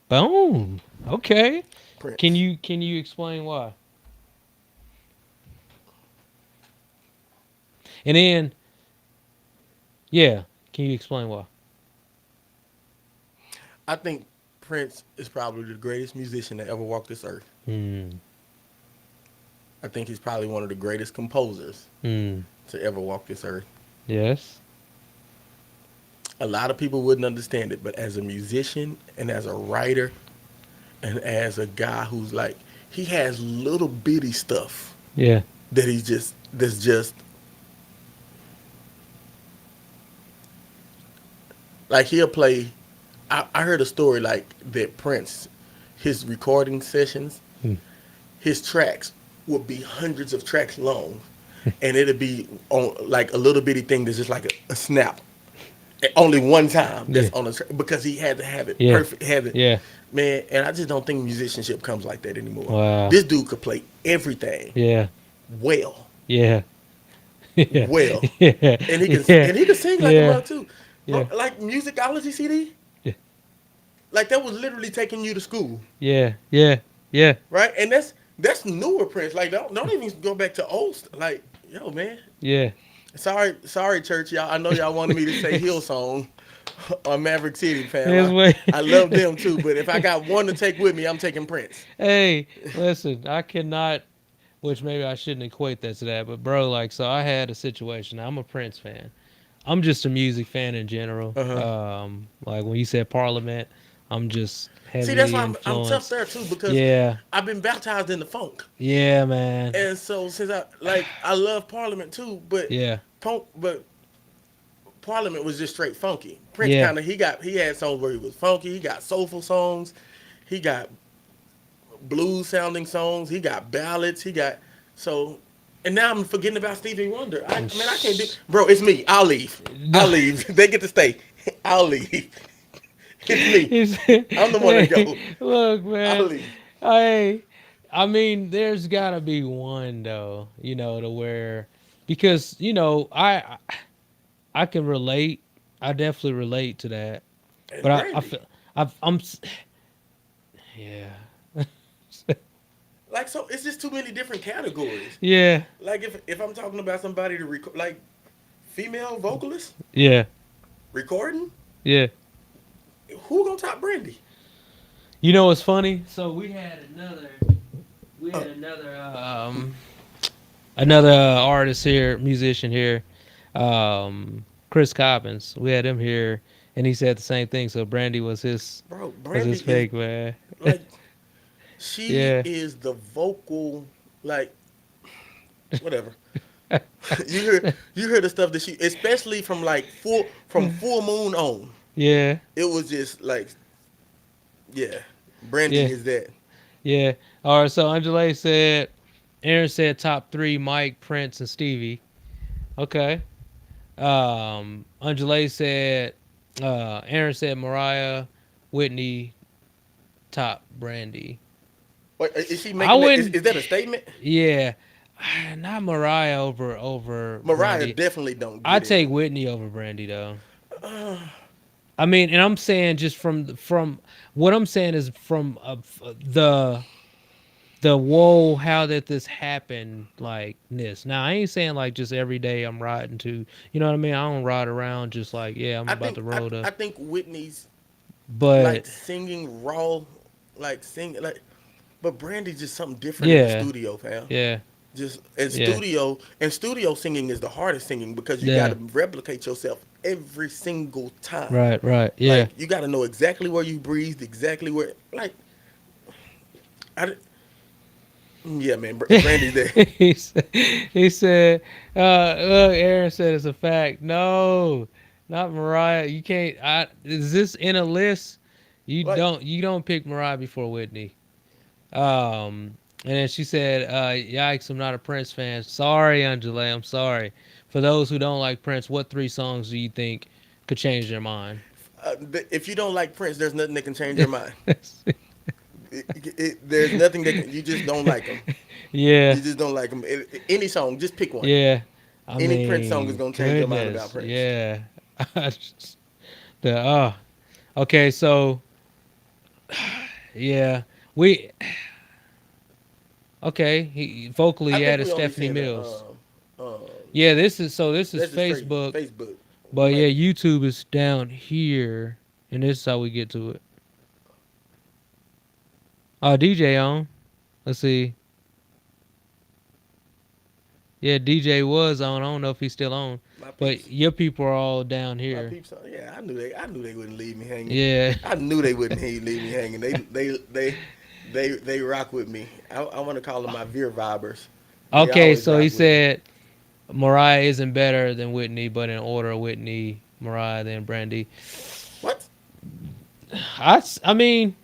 Boom. Okay. Prince. Can you explain why? And then, yeah, can you explain why? I think Prince is probably the greatest musician that ever walked this earth. Hmm. I think he's probably one of the greatest composers Hmm. to ever walk this earth. Yes. A lot of people wouldn't understand it, but as a musician and as a writer and as a guy who's like, he has little bitty stuff Yeah. that's just like he'll play. I heard a story like that Prince, his recording sessions, Hmm. his tracks would be hundreds of tracks long, and it'd be on like a little bitty thing that's just like a snap. Only one time that's Yeah. on the track because he had to have it Yeah. perfect. Have it. Yeah. man, and I just don't think musicianship comes like that anymore. Wow. This dude could play everything Yeah. well, Yeah. Yeah. well, Yeah. Yeah. and he could sing like a Yeah. mug too, bro. Yeah. Like musicology CD, Yeah. like that was literally taking you to school, Yeah. Yeah. Yeah. right? And that's newer Prince. Like don't even go back to like yo man. Yeah. Sorry, church, y'all. I know y'all wanted me to say Hillsong or Maverick City, fam. His way. I love them too, but if I got one to take with me, I'm taking Prince. Hey, listen, I cannot, which maybe I shouldn't equate that to that, but bro, like, so I had a situation. I'm a Prince fan. I'm just a music fan in general. Uh huh. Like when you said Parliament, I'm just See, that's heavily why I'm tough influenced. there too because Yeah, I've been baptized in the funk, yeah, man. and so since I love Parliament too, Yeah, but Parliament was just straight funky. Prince yeah, kind of he had songs where he was funky. He got soulful songs. He got blues sounding songs. He got ballads. He got so. And now I'm forgetting about Stevie Wonder. I can't do. Bro, it's me. I'll leave. no. I'll leave. They get to stay. I'll leave. It's me. He's, I'm the one that hey, go. look, I'll man. leave. I, I mean, there's gotta be one though, to where, because I can relate. I definitely relate to that. It's But I Brandy. feel yeah. Like so, it's just too many different categories. Yeah. Like if I'm talking about somebody to record, like female vocalist Yeah. recording, Yeah. who gonna top Brandy? You know what's funny? So we Uh, had another artist here, musician here, Chris Cobbins. We had him here, and he said the same thing. So Brandy bro, was Brandy his is fake man. like she Yeah. is the vocal like whatever. You hear the stuff that she, especially from like full moon on. Yeah. It was just like yeah, Brandy Yeah. is that. Yeah. All right. So Angela said, Aaron said top three: Mike, Prince, and Stevie. Okay. Angela said, Aaron said Mariah, Whitney, top Brandy. Wait, is she I making that? wouldn't. Is that a statement? Yeah, not Mariah over Mariah Brandy. definitely don't I get in. take Whitney over Brandy though. I mean, and I'm saying just from what I'm saying is from the whoa how did this happen like this. Now I ain't saying like just every day I'm riding to, you know what I mean. I don't ride around just like, yeah, I'm I about think to I, roll to. I think Whitney's like But singing raw, like singing like, but Brandy's just something different in the yeah, studio, fam. yeah, Just yeah, and studio singing is the hardest singing because you got yeah. to replicate yourself every single time. Right, right, yeah. Like you got to know exactly where you breathed, exactly where. Like, I, yeah, man, Brandy's there. he said, look, Aaron said it's a fact. No, not Mariah. You can't. Is this in a list? You Like, don't pick Mariah before Whitney. And then she said, "Yikes! I'm not a Prince fan. Sorry, Angela. I'm sorry. For those who don't like Prince, what three songs do you think could change their mind?" if you don't like Prince, there's nothing that can change your mind. There's nothing that can, you just don't like him. Yeah, You just don't like him. Any song, just pick one. yeah. I Any Prince song is mean, gonna change your mind about goodness, Prince. yeah. the okay, so yeah, we okay. He I vocally think added we only Stephanie saying Mills. um, Yeah, this is that's just straight Facebook, Facebook. We but yeah, might YouTube is down here, and this is how we get to it. Oh, DJ on. Let's see. Yeah, DJ was on. I don't know if he's still on, my but peeps, your people are all down my here. peeps. Yeah, I knew they wouldn't leave me hanging. Yeah. I knew they wouldn't leave me hanging. They rock with me. I want to call them my Veer vibers. They Okay, always so he rock with me. said Mariah isn't better than Whitney, but in order, Whitney, Mariah, then Brandy. What? I mean,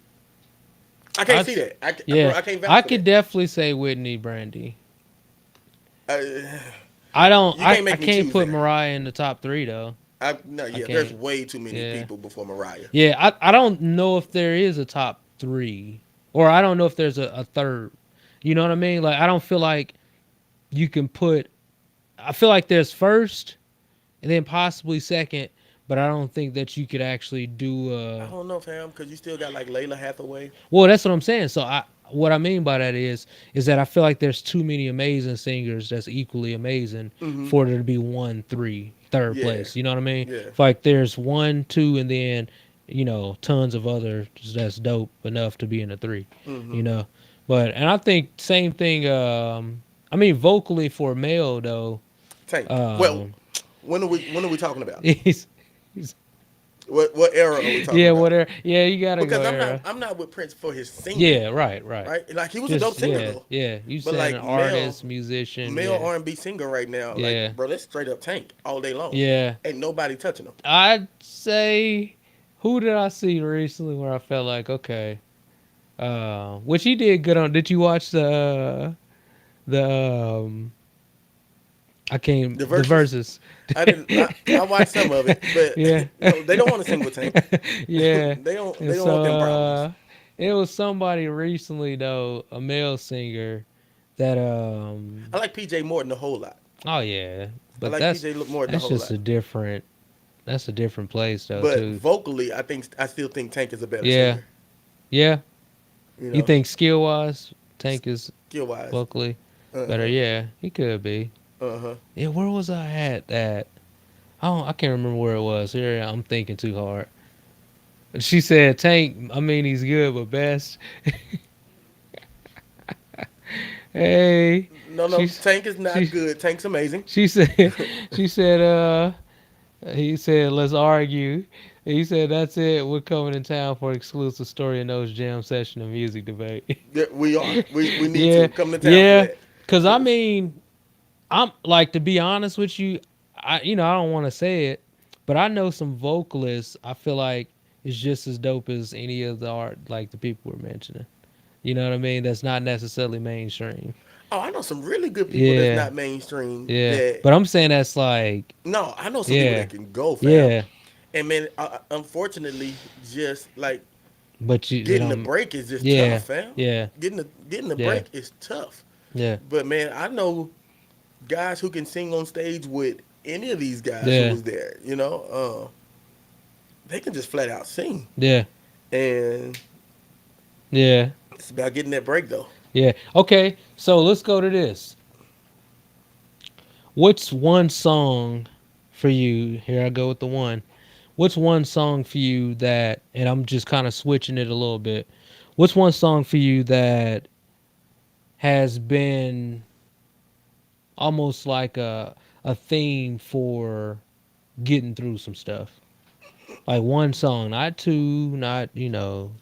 I can't I see that. Bro, yeah, I can't vouch I for could that. definitely say Whitney, Brandy. Uh, I don't. you can't I make me can't choose put there. Mariah in the top three though. No, I yeah. There's can't. way too many Yeah, people before Mariah. yeah. I don't know if there is a top. three, or I don't know if there's a third. You know what I mean? Like I don't feel like you can put. I feel like there's first and then possibly second, but I don't think that you could actually do. I don't know, fam, because you still got like Layla Hathaway. Well, that's what I'm saying. So what I mean by that is that I feel like there's too many amazing singers that's equally amazing Mm-hmm. for there to be one, three, third Yeah. place. You know what I mean? Yeah. If like there's one, two, and then tons of others that's dope enough to be in a three. Mm-hmm. You know, but and I think same thing. I mean vocally for male though. Tank. Well, Um, when are we talking about? he's, he's What era are we talking yeah, about? whatever. Yeah, you gotta go Because I'm not era. I'm not with Prince for his singing, Yeah, right. right? Like he was a dope Just singer though. yeah. You But said an like male artist, musician, male yeah, R&B singer right now, like yeah, bro, that's straight up Tank all day long. yeah. Ain't nobody touching him. I'd say, who did I see recently where I felt like okay, which he did good on. Did you watch the I can't The the verses, verses? I didn't. I watched some of it, but Yeah, no, they don't want to sing with Tank. yeah. they don't. And They don't want so them problems. it was somebody recently though, a male singer that I like PJ Morton a whole lot. oh yeah, I but like PJ Morton a that's whole just lot. a different that's a different place though But too. vocally, I still think Tank is a better Yeah, singer. yeah. You You know, think skill wise, Tank is skill wise. vocally Uh better? huh. Yeah, he could be. Uh huh. Yeah, where was I at that? I can't remember where it was. Here I'm thinking too hard. She said Tank. I mean he's good, but best. Hey, No, no, she's Tank is not she good. Tank's amazing. she said she said he said let's argue. He said that's it. We're coming in town for exclusive story and notes jam session and music debate. Yeah, we are. We need Yeah, to come to town for yeah. that. Cause I 'Cause- mean, I'm like to be honest with you, I don't want to say it, but I know some vocalists. I feel like it's just as dope as any of the art like the people we're mentioning. You know what I mean? That's not necessarily mainstream. oh, I know some really good people that's Yeah, not mainstream. yeah. That But I'm saying that's like no, I know some people yeah, that can go, fam. yeah. And man, unfortunately, just like But you getting the don't. break is just tough, Yeah, fam. yeah, Getting the yeah, break is tough. yeah, But man, I know guys who can sing on stage with any of these guys who yeah, was there. You know, they can just flat out sing, yeah, and yeah, it's about getting that break though. yeah. Okay, so let's go to this. What's one song for you? Here I go with the one. What's one song for you that, and I'm just kind of switching it a little bit. What's one song for you that has been almost like a theme for getting through some stuff? Like one song, not two, not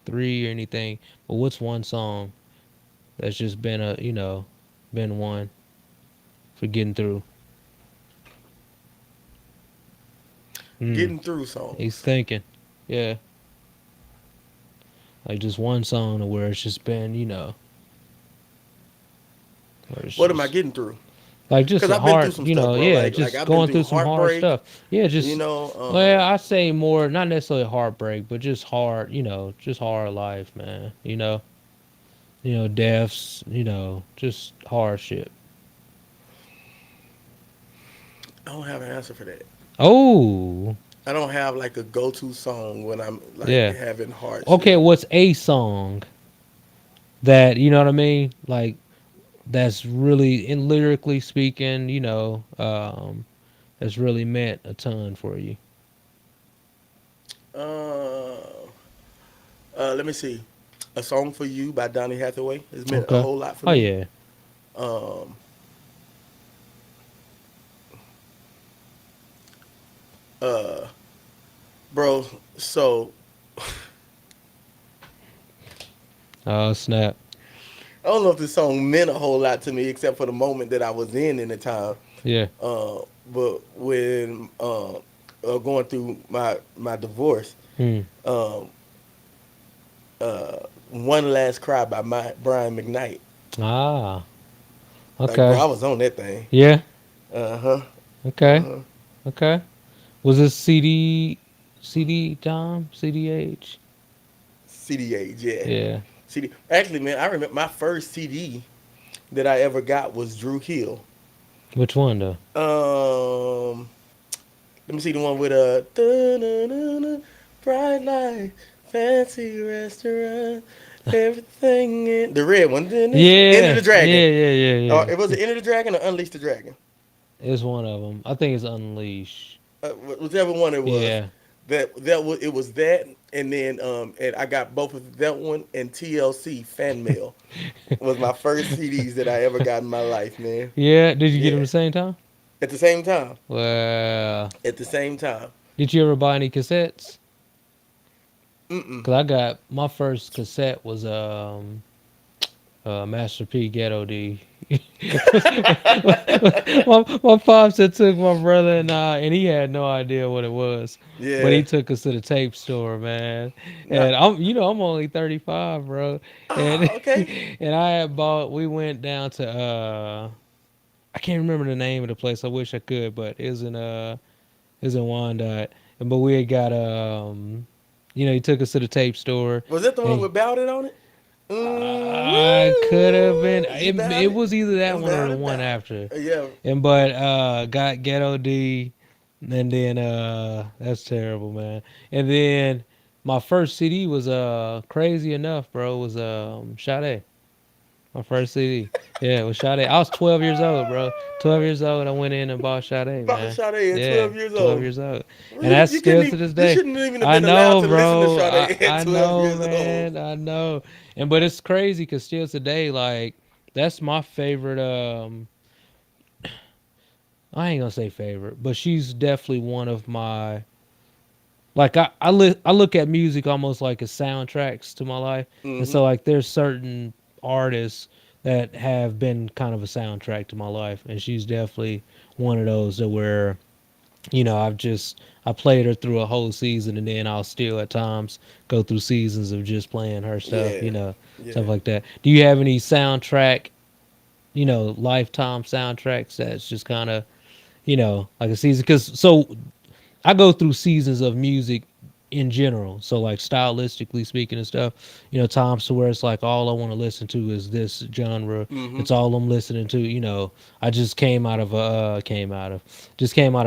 three or anything, but what's one song that's just been been one for getting through? Mm, Getting through he's songs. thinking, yeah, like just one song to where it's just been where it's What am I just getting through? like just Because a I've been through hard, some stuff, bro. yeah, Like just I've been going through through some hard heartbreak. stuff. Yeah, You just know, well, I say more, not necessarily heartbreak, but just hard, just hard life, man. Deaths, just hardship. I don't have an answer for that. Oh, I don't have like a go-to song when I'm like yeah. having Okay, hardship. what's a song that you know what I mean? Like that's really in lyrically speaking, that's really meant a ton for you. Uh, Let me see. A song for you by Donny Hathaway has meant a Okay. whole lot for Oh me. yeah. Um, uh, Bro, so Oh snap. I don't know if this song meant a whole lot to me except for the moment that I was in the time. Yeah. But when going through my divorce, Hmm. um, One Last Cry by Brian McKnight. Ah. Like, bro, Okay. I was on that thing. Yeah. Uh huh. Uh Okay. huh. Okay. Was this CD time? CDH? CD age, yeah. Yeah. CD. Actually, man, I remember my first CD that I ever got was Drew Hill. Which one though? Let me see the one with a bright light, fancy restaurant, everything in the red one. Enter Yeah, the Dragon. yeah, yeah, yeah, Or yeah. it was it Enter the Dragon or Unleash the Dragon. It's one of them. I think it's Unleash. Whichever one it was. Yeah. That was it was that, and then and I got both of that one and TLC Fan Mail was my first CDs that I ever got in my life, man. Yeah. Did you get them Yeah, the same time? at the same time. Well, At the same time. did you ever buy any cassettes? Mm-mm. Cause I got my first cassette was Master P Ghetto D. my pops had took my brother and I, and he had no idea what it was, but he Yeah. took us to the tape store, man. Not. And I'm only 35, bro, and Okay. and I had bought. We went down to I can't remember the name of the place. I wish I could, but it was in Wyandotte. But we had got he took us to the tape store, Was that the one and with Bout It on it? I could have been. Woo! You bout It it? was either that And one or bout the it, one bout after. it. Yeah. And but got Ghetto D, and then that's terrible, man. And then my first CD was crazy enough, bro. Was Sade. My first CD. Yeah, it was Sade. I was 12 years old, bro. 12 years old. I went in and bought Sade, About man. Sade at Yeah, 12 years 12 old. years old. Well, And that's you couldn't still to even, this you day. shouldn't even have I been allowed know, to listen to bro. Sade at I 12 know, years old. man. I know. And but it's crazy because still today, like that's my favorite. I ain't gonna say favorite, but she's definitely one of my. Like I look at music almost like as soundtracks to my life, and Hmm. so like there's certain artists that have been kind of a soundtrack to my life, and she's definitely one of those that where I played her through a whole season, and then I'll still at times go through seasons of just playing her stuff, Yeah. stuff Yeah. like that. Do you have any soundtrack, lifetime soundtracks that's just kind of like a season? Because I go through seasons of music in general. So like stylistically speaking and stuff, times to where it's like all I want to listen to is this genre. Hmm. It's all I'm listening to. I just came out of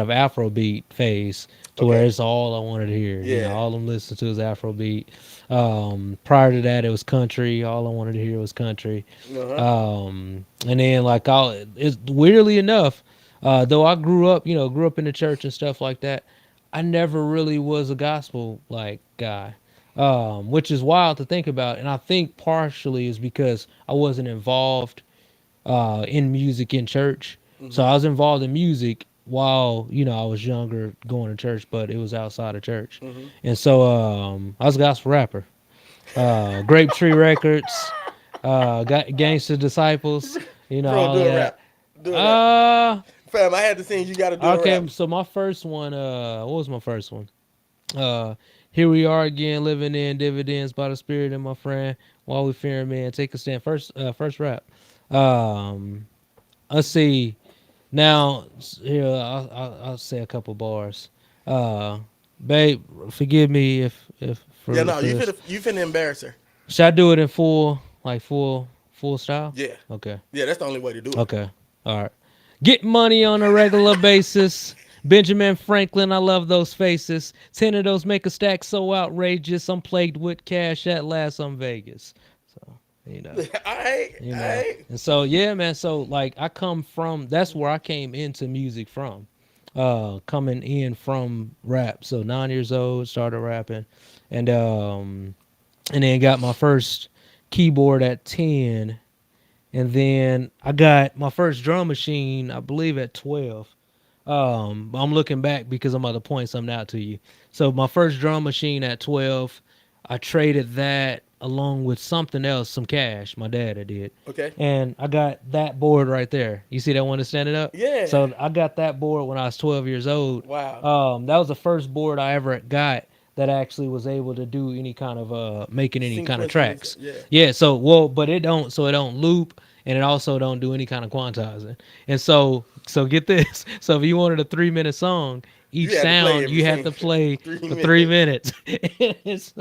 Afrobeat phase to where Okay. it's all I wanted to hear. Yeah. All I'm listening to is Afrobeat. Prior to that, it was country. All I wanted to hear was country. Uh-huh. And then like it's weirdly enough, though I grew up in the church and stuff like that. I never really was a gospel like guy, which is wild to think about. And I think partially is because I wasn't involved in music in church. So Hmm. I was involved in music while I was younger going to church, but it was outside of church. Hmm. And so I was a gospel rapper. Grape Tree Records, got Gangster Disciples, Bro, all do of a that. rap. Do a rap. Uh Fam, I had to sing. You got to do a rap. okay, so my first one, what was my first one? Uh, Here we are again, living in dividends by the Spirit of my friend. While we fearing man, take a stand. First rap. Um, let's see. Now here, I'll say a couple bars. Uh, Babe, forgive me if Yeah, for no, for this. you finna embarrass her. Should I do it in full style? Yeah. Okay. Yeah, that's the only way to do it. Okay. All right. Get money on a regular basis. Benjamin Franklin, I love those faces. 10 of those make a stack so outrageous. I'm plagued with cash at last. I'm Vegas. So, you know, Alright, you know. alright. And so, yeah, man. So, like, I come from, that's where I came into music from. Coming in from rap. So, 9 years old, started rapping. And then got my first keyboard at 10, and then I got my first drum machine, I believe, at 12. I'm looking back because I'm about to point something out to you. So my first drum machine at 12, I traded that along with something else, some cash. My dad had did, Okay. and I got that board right there. You see that one that's standing up? Yeah. So I got that board when I was 12 years old. Wow. That was the first board I ever got that actually was able to do any kind of making any kind of Sequencing is tracks. yeah. Yeah. So well, but it don't loop, and it also don't do any kind of quantizing. And so get this. So if you wanted a 3-minute song, each You had to play sound every you had scene to play 3 for 3 minutes. minutes.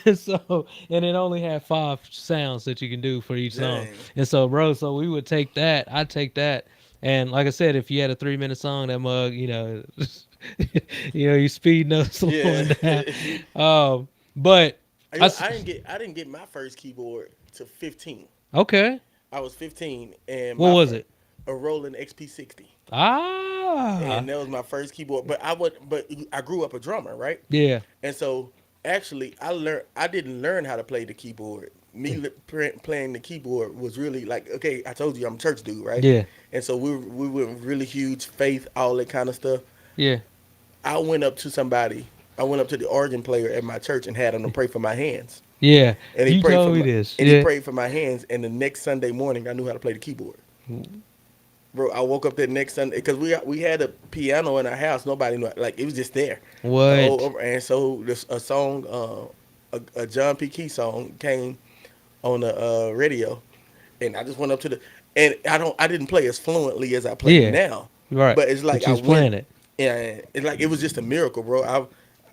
and, so, and it only had 5 sounds that you can do for each song. Dang. And so, bro, so we would take that. I'd take that. And like I said, if you had a 3 minute song, that mug, you speeding up, Yeah. slowing down. But You I, know, I didn't get my first keyboard to 15. okay. I was 15 and What was it? a Roland XP60. Ah, And that was my first keyboard. But I grew up a drummer, right? yeah, And so actually, I didn't learn how to play the keyboard. Playing the keyboard was really like, okay, I told you I'm a church dude, right? yeah, And so we were really huge faith, all that kind of stuff. yeah, I went up to somebody. I went up to the organ player at my church and had him to pray for my hands. yeah. And he You prayed for told me my this. and he Yeah. prayed for my hands. And the next Sunday morning, I knew how to play the keyboard. Bro, I woke up that next Sunday because we had a piano in our house. Nobody knew, like, it was just there. What? And so this a song, a John P. Key song came on the radio, and I just went up to the and I didn't play as fluently as I play Yeah. now, Right. but it's like But you I was went playing it. and it was just a miracle, bro.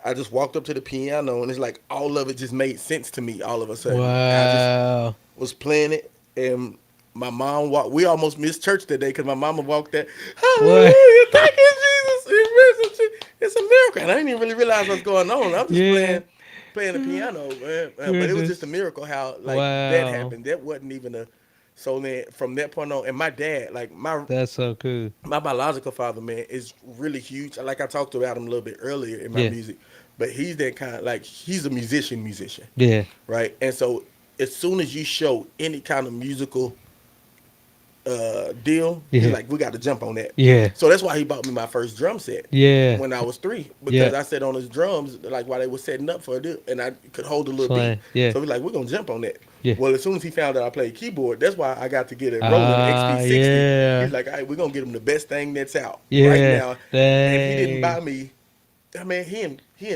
I just walked up to the piano and it's like all of it just made sense to me all of a sudden. I just Wow. was playing it, and my mom walked. We almost missed church today because my mama walked that. What? Hallelujah! Thank you, Jesus. It's a miracle, and I didn't even really realize what's going on. I'm just Yeah. playing the piano, man. But it was just a Goodness. miracle how like that Wow. happened. That wasn't even a. So then from that point on, and my dad, like That's so cool. my biological father, man, is really huge. Like I talked about him a little bit earlier in my Yeah. music, but he's that kind of like he's a musician, Yeah. right? And so as soon as you show any kind of musical deal, he's Yeah. like, we got to jump on that. Yeah. So that's why he bought me my first drum set Yeah. when I was 3 Yeah. because I sat on his drums like while they were setting up for it, and I could hold a little beat. Playing. Yeah. So he's like, we're gonna jump on that. Yeah. Well, as soon as he found out I played keyboard, that's why I got to get a Roland Ah, XP60. yeah. He's like, all right, we're gonna get him the best thing that's out right Yeah. now. And he didn't buy Dang. me. I mean, he Yeah,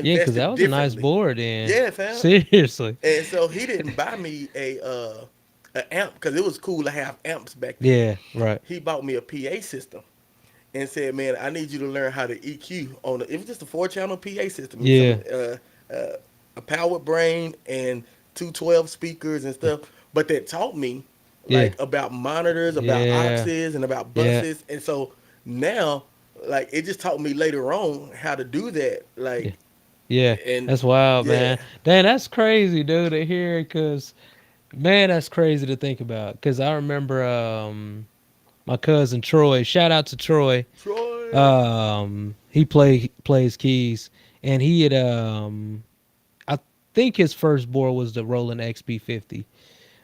because that invested was a nice differently. board then. Yeah, fam. Seriously. And so he didn't buy me a amp because it was cool to have amps back then. Yeah. Right. He bought me a PA system and said, "Man, I need you to learn how to EQ on it was just a 4-channel PA system, Yeah. a powered brain and 212 speakers and stuff." But that taught me Yeah. like about monitors, about Yeah. auxes, and about Yeah. buses. And so now, like it just taught me later on how to do that. Yeah. Like Yeah. and That's wild, yeah, man. Dang, that's crazy, dude, to hear. Cause man, that's crazy to think about. Cause I remember my cousin Troy. Shout out to Troy. Troy. He plays keys, and he had I think his first board was the Roland XB50.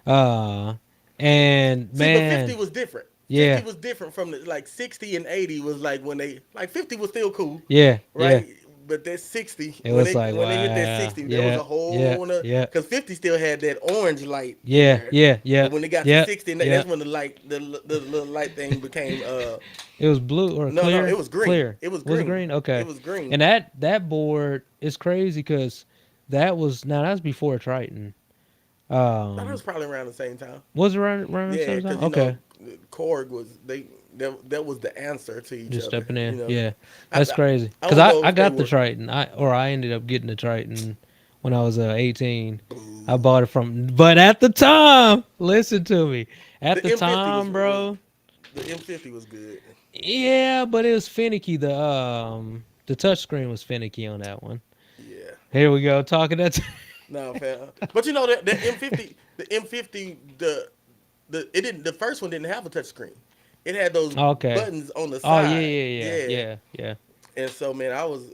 Uh, and See, but 50 man, was different. 50 yeah, was different from the like 60 and 80 was like when they like 50 was still cool, yeah, yeah. right? But that 60 It was like when they hit that wow, 60, there was yeah, a yeah, whole yeah, because 50 still had that orange light yeah, there. yeah, yeah, But when they got to yeah, 60, yeah. that's when the light the little light thing became It was blue or no, clear, it was green. clear. It was Was it green. green? Okay. It was green. And that board is crazy because that's before Triton. That was Um, probably around the same time. was it around the Yeah, same because time? Okay. Korg was that was the answer to each Just other. stepping in, yeah, I, that's crazy. I Cause don't know I if they got the were. Triton, I ended up getting the Triton when I was 18. I bought it but at the time, listen to me. At The the M50 time, bro, the M50 was good. yeah, but it was finicky. The touchscreen was finicky on that one. Yeah. Here we go, talking that. No, fam. But you know that M50 the it didn't the first one didn't have a touch screen. It had those Okay. buttons on the Oh yeah, side. yeah, yeah, Yeah. yeah, yeah, And so man, I was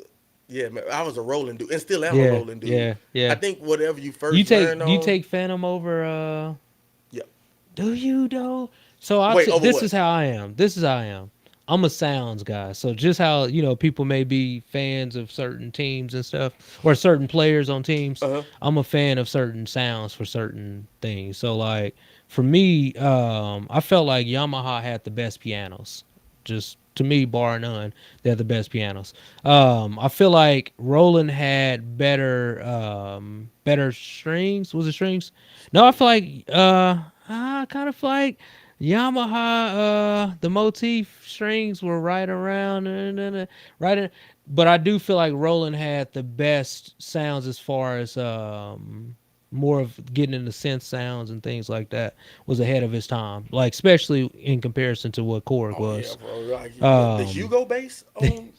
a rolling dude and still am a yeah, rolling dude. yeah, I yeah. think whatever you first learn Do you on, take Phantom over? yeah. Do you though? So Wait, over this what? is how I am. This is how I am. I'm a sounds guy. So just how people may be fans of certain teams and stuff, or certain players on teams. Uh-huh. I'm a fan of certain sounds for certain things. So like for me, I felt like Yamaha had the best pianos. Just to me, bar none, they're the best pianos. I feel like Roland had better strings. Was it strings? No, I feel like I kind of feel like Yamaha, the motif strings were right around, right in, but I do feel like Roland had the best sounds as far as more of getting into synth sounds and things like that was ahead of his time. Like especially in comparison to what Korg Oh yeah, was. bro. Like the Um, Hugo bass on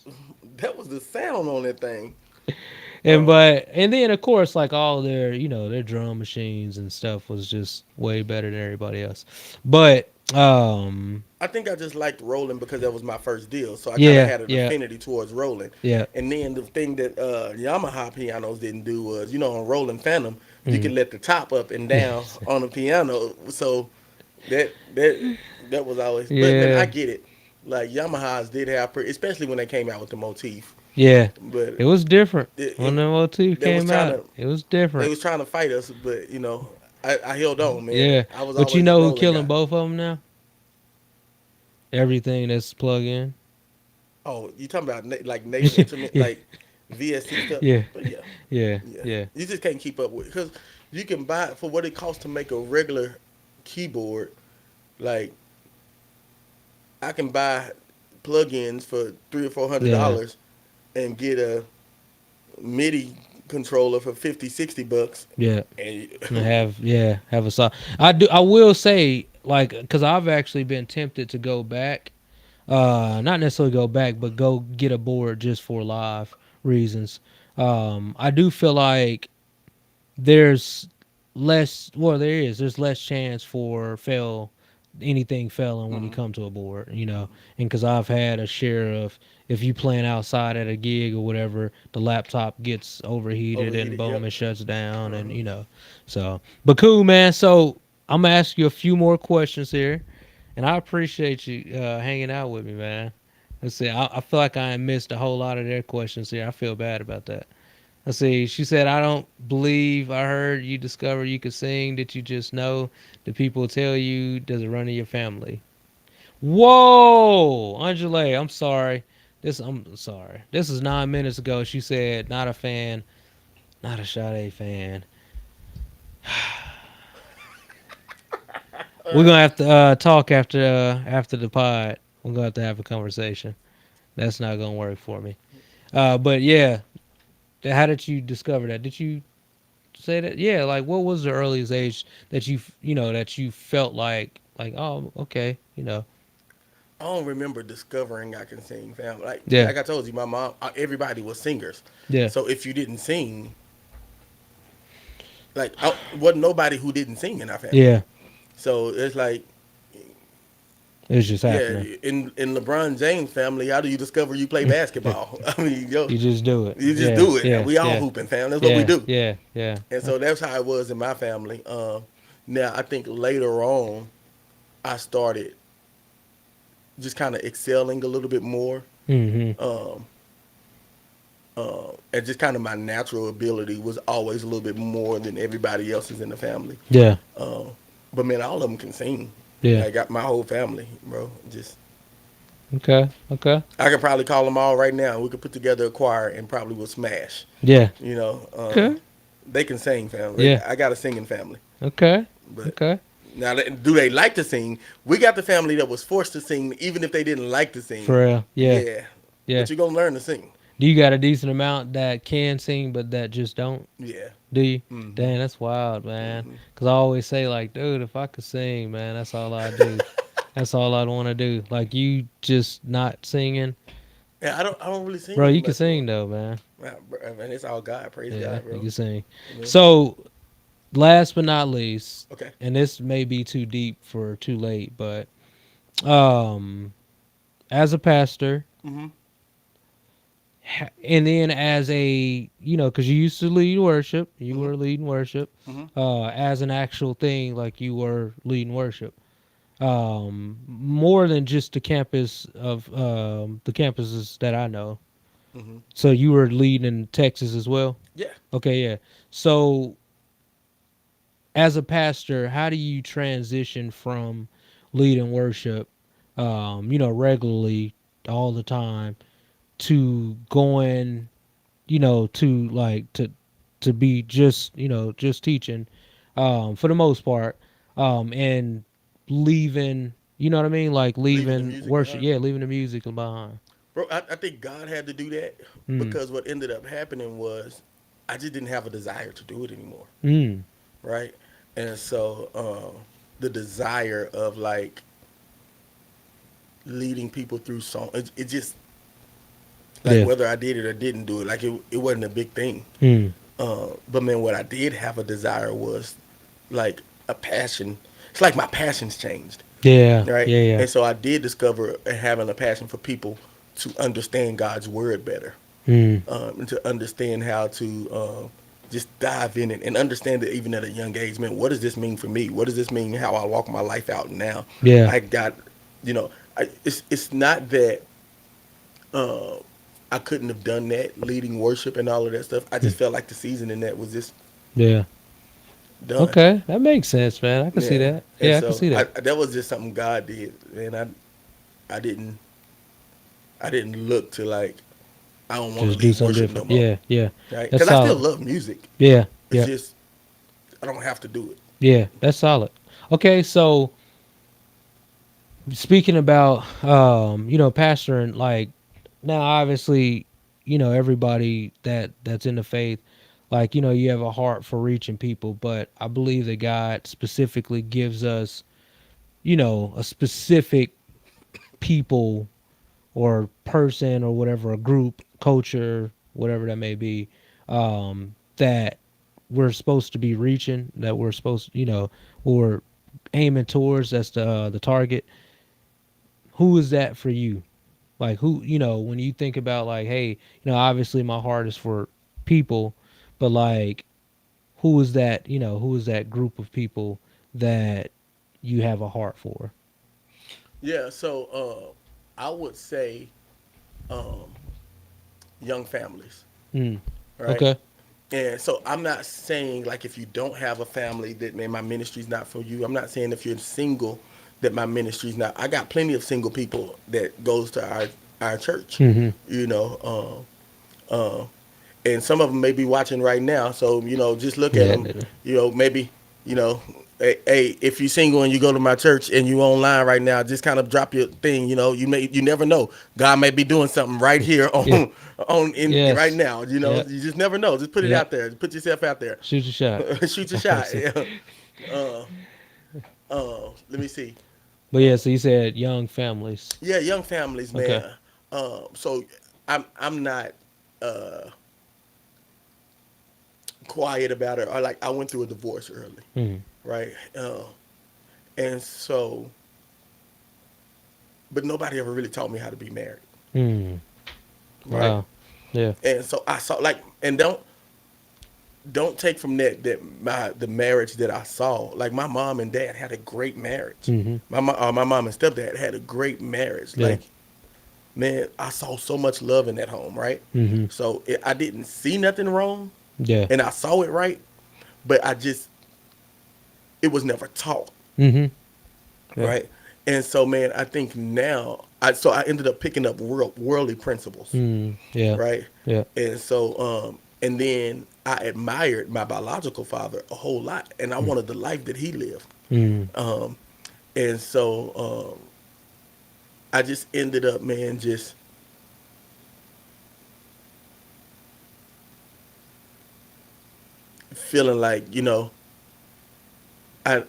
that was the sound on that thing. and Uh, but and then of course like all their their drum machines and stuff was just way better than everybody else. But I think I just liked Roland because that was my first deal, so I kind of yeah, had an yeah, affinity towards Roland. yeah. And then the thing that Yamaha pianos didn't do was, on Roland Phantom, you Mm. can let the top up and down on the piano. So that was always. But man, I Yeah, get it. Like Yamahas did have, especially when they came out with the motif. yeah. But It was different when it, the motif they was came trying out. to It was they different. was trying to fight us, but I held on, man. Yeah, I was but you always a know who Roland killing guy. both of them now? Everything that's plug in. Oh, you talking about like Native Instrument, Yeah, like VST stuff? yeah, But yeah, yeah, yeah. yeah, You just can't keep up with because you can buy it for what it costs to make a regular keyboard. Like I can buy plugins for 300 or 400 yeah, dollars and get a MIDI controller for 50, $60, yeah. and And have a song. I do. I will say like because I've actually been tempted to go back. Not necessarily go back, but go get a board just for live reasons. I do feel like there's less well there's less chance for anything failing when you Mhm. come to a board, and because I've had a share of if you playing outside at a gig or whatever, the laptop gets overheated and Overheated. boom, Yep. it shuts down, and Uh-huh. so but cool, man. So I'm gonna ask you a few more questions here, and I appreciate you hanging out with me, man. Let's see, I feel like I missed a whole lot of their questions here. I feel bad about that. Let's see. She said, I don't believe I heard you discover you could sing. Did you just know the people tell you? Does it run in your family? Whoa, Angela, I'm sorry. I'm sorry. This is 9 minutes ago. She said, not a fan, not a Sade fan. We're gonna have to talk after the pod. We're gonna have a conversation. That's not gonna work for me. But yeah, how did you discover that? Did you say that? Yeah, like what was the earliest age that that you felt like oh okay I don't remember discovering I can sing, fam. Like yeah like I told you, my mom, everybody was singers. yeah So if you didn't sing, like wasn't nobody who didn't sing in our family. yeah So it's like, it was just yeah, happening. in LeBron James family, how do you discover you play basketball? I mean, yo, You just do it. you just Yeah do it. yeah We all yeah hooping, fam. That's what we yeah do. yeah yeah And so that's how it was in my family. Now I think later on, I started just kind of excelling a little bit more. mm-hmm Um, and just kind of my natural ability was always a little bit more than everybody else's in the family. yeah Uh, but man, all of them can sing. yeah I got my whole family, bro. Just okay okay I could probably call them all right now. We could put together a choir and probably will smash. yeah You know, okay they can sing, family. yeah I got a singing family, okay but okay now do they like to sing? We got the family that was forced to sing, even if they didn't like to sing. for real yeah Yeah, yeah. but you're gonna learn to sing. Do you got a decent amount that can sing but that just don't? Yeah. Do you? Hmm. Dang, that's wild, man. Hmm. Cause I always say like, dude, if I could sing, man, that's all I do. That's all I'd want to do. Like you just not singing, Yeah, I don't really bro. sing You can much more. sing though, man. Man, it's all God. Praise Yeah, God, you bro. can sing. Amen. So last but not least, Okay. and this may be too deep for too late, but um, as a pastor, Hmm. and then as a because you used to lead worship, you Hmm. were leading worship, Hmm. as an actual thing, like you were leading worship. More than just the campuses that I know. Hmm. So you were leading in Texas as well. Yeah. Okay, yeah. So as a pastor, how do you transition from leading worship, regularly all the time to going, to be just just teaching, for the most part, and leaving. You know what I mean? Like Leaving the leaving music worship. behind. Yeah, leaving the music behind. bro. I think God had to do that Mm. because what ended up happening was I just didn't have a desire to do it anymore, Mm. right? And so the desire of like leading people through song, it just like Yeah. whether I did it or didn't do it, like it wasn't a big thing. Mm. But man, what I did have a desire was like a passion. It's like my passions changed, Yeah. right? Yeah. Yeah. And so I did discover having a passion for people to understand God's word better, Mm. and to understand how to just dive in it and understand it even at a young age. Man, what does this mean for me? What does this mean how I walk my life out now? Yeah. I got, it's not that uh, I couldn't have done that, leading worship and all of that stuff. I Mm. just felt like the season in that was just Yeah. done. Okay, that makes sense, man. I can see Yeah, that. and Yeah, I can so see that. that was just something God did, and I didn't I didn't look to like I don't want to Just do lead something worship no different. more, Yeah. Yeah. right? That's Because I still solid. love music. Yeah. It's Yeah. just I don't have to do it. Yeah. That's solid. Okay, so speaking about pastoring, like now obviously, everybody that's in the faith, like, you have a heart for reaching people, but I believe that God specifically gives us, a specific people or person or whatever, a group, culture, whatever that may be, that we're supposed to be reaching, that we're supposed, we're aiming towards. That's the target. Who is that for you? Like, who, when you think about, like, hey, obviously my heart is for people, but like, who is that group of people that you have a heart for? Yeah, so I would say um, young families, Mm. right? Okay. And so I'm not saying like if you don't have a family that man my ministry's not for you. I'm not saying if you're single that my ministry's not. I got plenty of single people that goes to our church, Mm-hmm. you know, and some of them may be watching right now. So just look at Yeah. them. Maybe you know, hey, if you're single and you go to my church and you online right now, just kind of drop your thing. You never know. God may be doing something right here Yeah. on in right Yes. now. Yeah. You just never know. Just put it Yeah. out there. Put yourself out there. Shoot your shot. Shoot your I shot. see. Let me see. But yeah, so you said young families. Yeah, young families, Okay. man. So I'm not uh, quiet about it. Or like I went through a divorce early, Mm. right? And so, but nobody ever really taught me how to be married, Mm. right? Wow. Yeah. And so I saw like, and don't take from that the marriage that I saw. Like my mom and dad had a great marriage. Mm-hmm. My mom and stepdad had a great marriage. Yeah. Like man, I saw so much love in that home, right? Mm-hmm. So I didn't see nothing wrong, Yeah. and I saw it right, but it was never taught, Mm-hmm. Yeah. right? And so man, I think now I ended up picking up worldly principles, Mm. Yeah. right? Yeah. And so and then I admired my biological father a whole lot, and I Mm. wanted the life that he lived. Mm. Um, and so I just ended up, man, just feeling like I,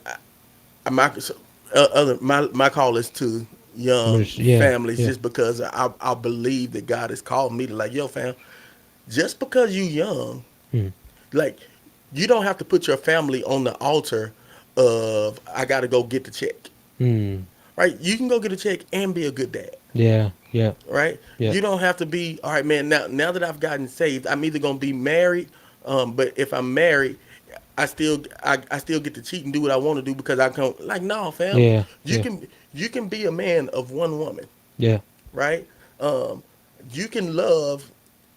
my my call is to young Yeah. families Yeah. just because I believe that God has called me to like yo fam, just because you young, Mm. like you don't have to put your family on the altar of I got to go get the check, Mm. right? You can go get a check and be a good dad, Yeah. Yeah. right? Yeah. You don't have to be all right, man. Now that I've gotten saved, I'm either gonna be married, but if I'm married, I still get to cheat and do what I want to do because I can like no fam, Yeah. you Yeah. can you can be a man of one woman, Yeah. right? Um, you can love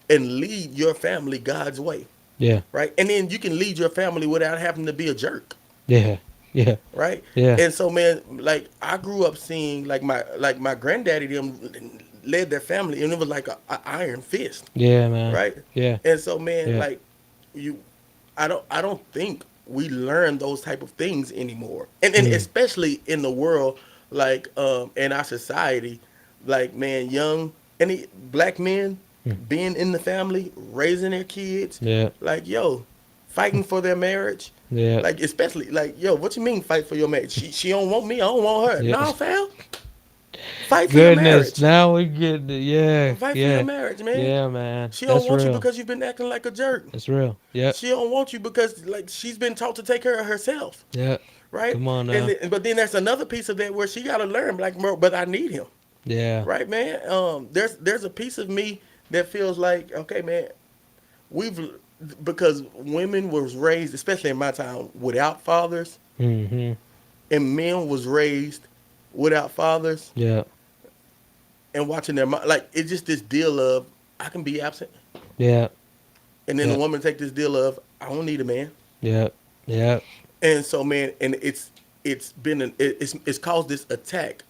and lead your family God's way, Yeah. right? And then you can lead your family without having to be a jerk, Yeah. Yeah. right? Yeah. And so, man, like I grew up seeing like my granddaddy them led their family, and it was like a iron fist, Yeah, man. right? Yeah. And so, man, Yeah. like you, I don't think we learn those type of things anymore, and Mm. especially in the world like in our society, like man, young. any black men Mm. being in the family, raising their kids, Yeah. like yo, fighting for their marriage. Yeah. Like especially like yo, what you mean fight for your marriage? She don't want me, I don't want her. Yeah. Nah, fam, fight for your Goodness. marriage. Now we get it. Yeah. Fight for your Yeah. marriage, man. Yeah, man. She don't That's want you real. because you've been acting like a jerk. That's real. Yep. She don't want you because like she's been taught to take care of herself, Yep. right? Come on And now. but then there's another piece of that where she got to learn like, bro, but I need him, Yeah. right, man? There's a piece of me that feels like, okay, man, we've because women was raised, especially in my time, without fathers, Mm-hmm. and men was raised without fathers, Yeah. and watching their like it's just this deal of I can be absent, Yeah. and then the Yeah. woman take this deal of I don't need a man. Yeah. Yeah. And so, man, and it's been it's caused this attack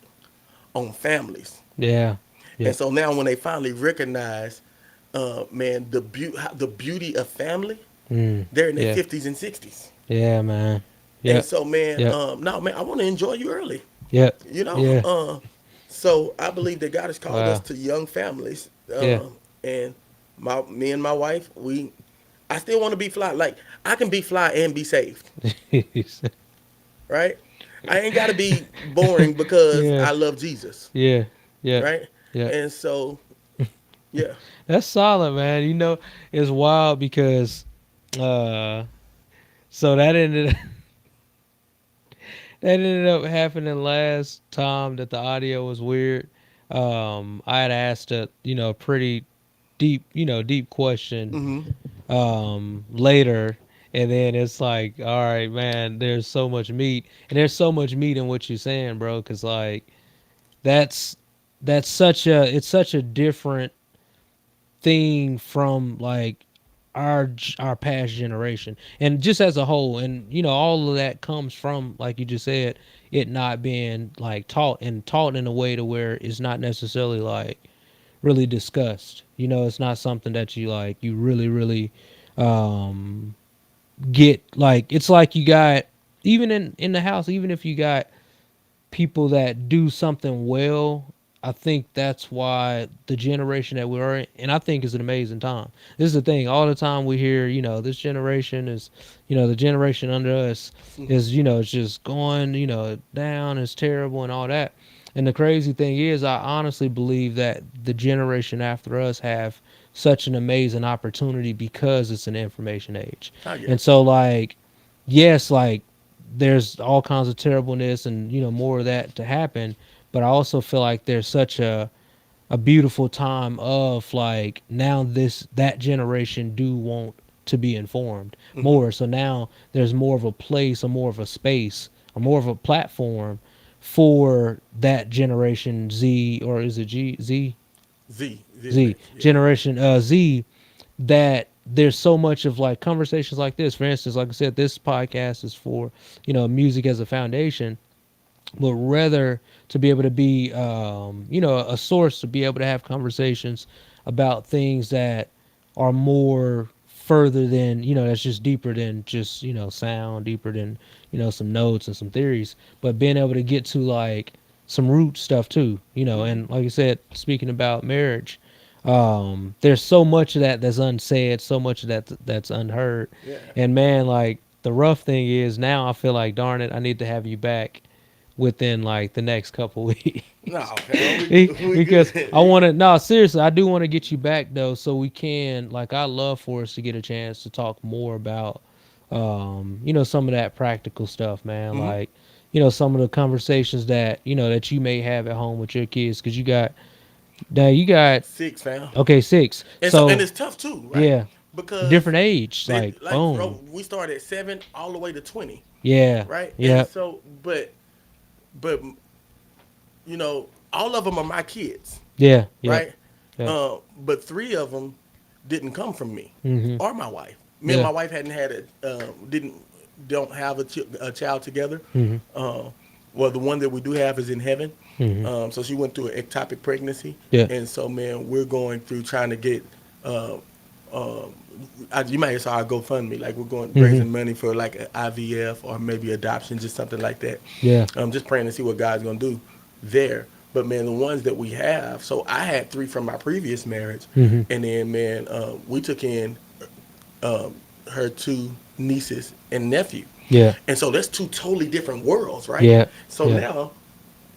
on families. Yeah. And Yep. so now, when they finally recognize, man, the beauty of family, Mm. they're in their Yeah. 50s and 60s. Yeah, man. And Yep. so, man, Yep. no, man, I want to enjoy you early. Yep. You know, Yeah. so I believe that God has called us Wow. to young families. Yeah. And me and my wife, I still want to be fly. Like I can be fly and be saved, right? I ain't got to be boring because Yeah. I love Jesus, Yeah. Yeah. right? Yeah. And so, yeah. That's solid, man. It's wild because uh so that ended up happening last time that the audio was weird. I had asked a pretty deep question Hmm. later, and then it's like, all right, man, there's so much meat, and there's so much meat in what you're saying, bro, cuz like that's it's such a different thing from like our past generation and just as a whole, and all of that comes from, like you just said, it not being like taught in a way to where it's not necessarily like really discussed. It's not something that you really really um get. Like it's like you got, even in the house, even if you got people that do something well, I think that's why the generation that we're in, and I think is an amazing time. This is the thing. All the time we hear, this generation is, the generation under us Hmm. is, it's just going, down, it's terrible and all that. And the crazy thing is, I honestly believe that the generation after us have such an amazing opportunity because it's an information age. Oh yeah. And so, like, yes, like there's all kinds of terribleness and more of that to happen, but I also feel like there's such a beautiful time of like now that generation do want to be informed Hmm. more, so now there's more of a place or more of a space or more of a platform for that generation Z, or is it Z Z next. Yeah. generation Z, that there's so much of like conversations like this. For instance, like I said, this podcast is for music as a foundation, but rather to be able to be a source to be able to have conversations about things that are more further than, that's just deeper than just sound, deeper than some notes and some theories, but being able to get to like some root stuff too. Hmm. And like I said, speaking about marriage, there's so much of that that's unsaid, so much of that's unheard. Yeah. And man, like the rough thing is now I feel like, darn it, I need to have you back within like the next couple weeks. No, fam, we Because I good. want to, no, seriously, I do want to get you back though, so we can, like, I love for us to get a chance to talk more about some of that practical stuff, man. Hmm. Like, some of the conversations that that you may have at home with your kids, because you got 6, fam. okay, six, And so it's tough too, right? yeah, Because different age, they like like boom, bro, we started at 7 all the way to 20, yeah, right? And yeah, so, but all of them are my kids, yeah, yeah, right? yeah, But 3 of them didn't come from me mm-hmm, or my wife. Me and yeah, my wife hadn't had don't have a child together. mm-hmm, Uh, well, the one that we do have is in heaven. mm-hmm, So she went through an ectopic pregnancy, yeah, and so man, we're going through trying to get. Uh, uh, you might have saw our GoFundMe. Like we're going mm-hmm, raising money for like an IVF or maybe adoption, just something like that. yeah, Just praying to see what God's gonna do there. But man, the ones that we have, so I had three from my previous marriage, Mm-hmm. and then man, we took in um, her two nieces and nephew, Yeah. and so that's two totally different worlds, right? Yeah. So Yeah. now,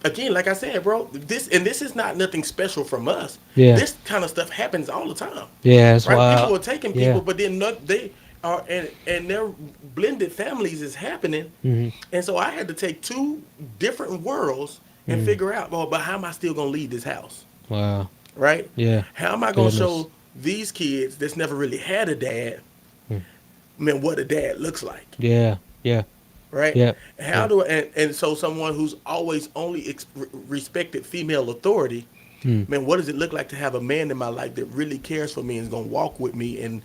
again, like I said, bro, this is not nothing special from us. Yeah. This kind of stuff happens all the time, Yeah. That's right? why. People are taking Yeah. people, but then not, they are and their blended families is happening, Mm-hmm. and so I had to take two different worlds and Mm. figure out, well, but how am I still gonna lead this house, Wow. right? Yeah. How am I gonna Goodness. show these kids that's never really had a dad, Mm. man, what a dad looks like, Yeah. Yeah. right? Yeah. How Yeah. do and so someone who's always only respected female authority, Mm. man, what does it look like to have a man in my life that really cares for me and is gonna walk with me and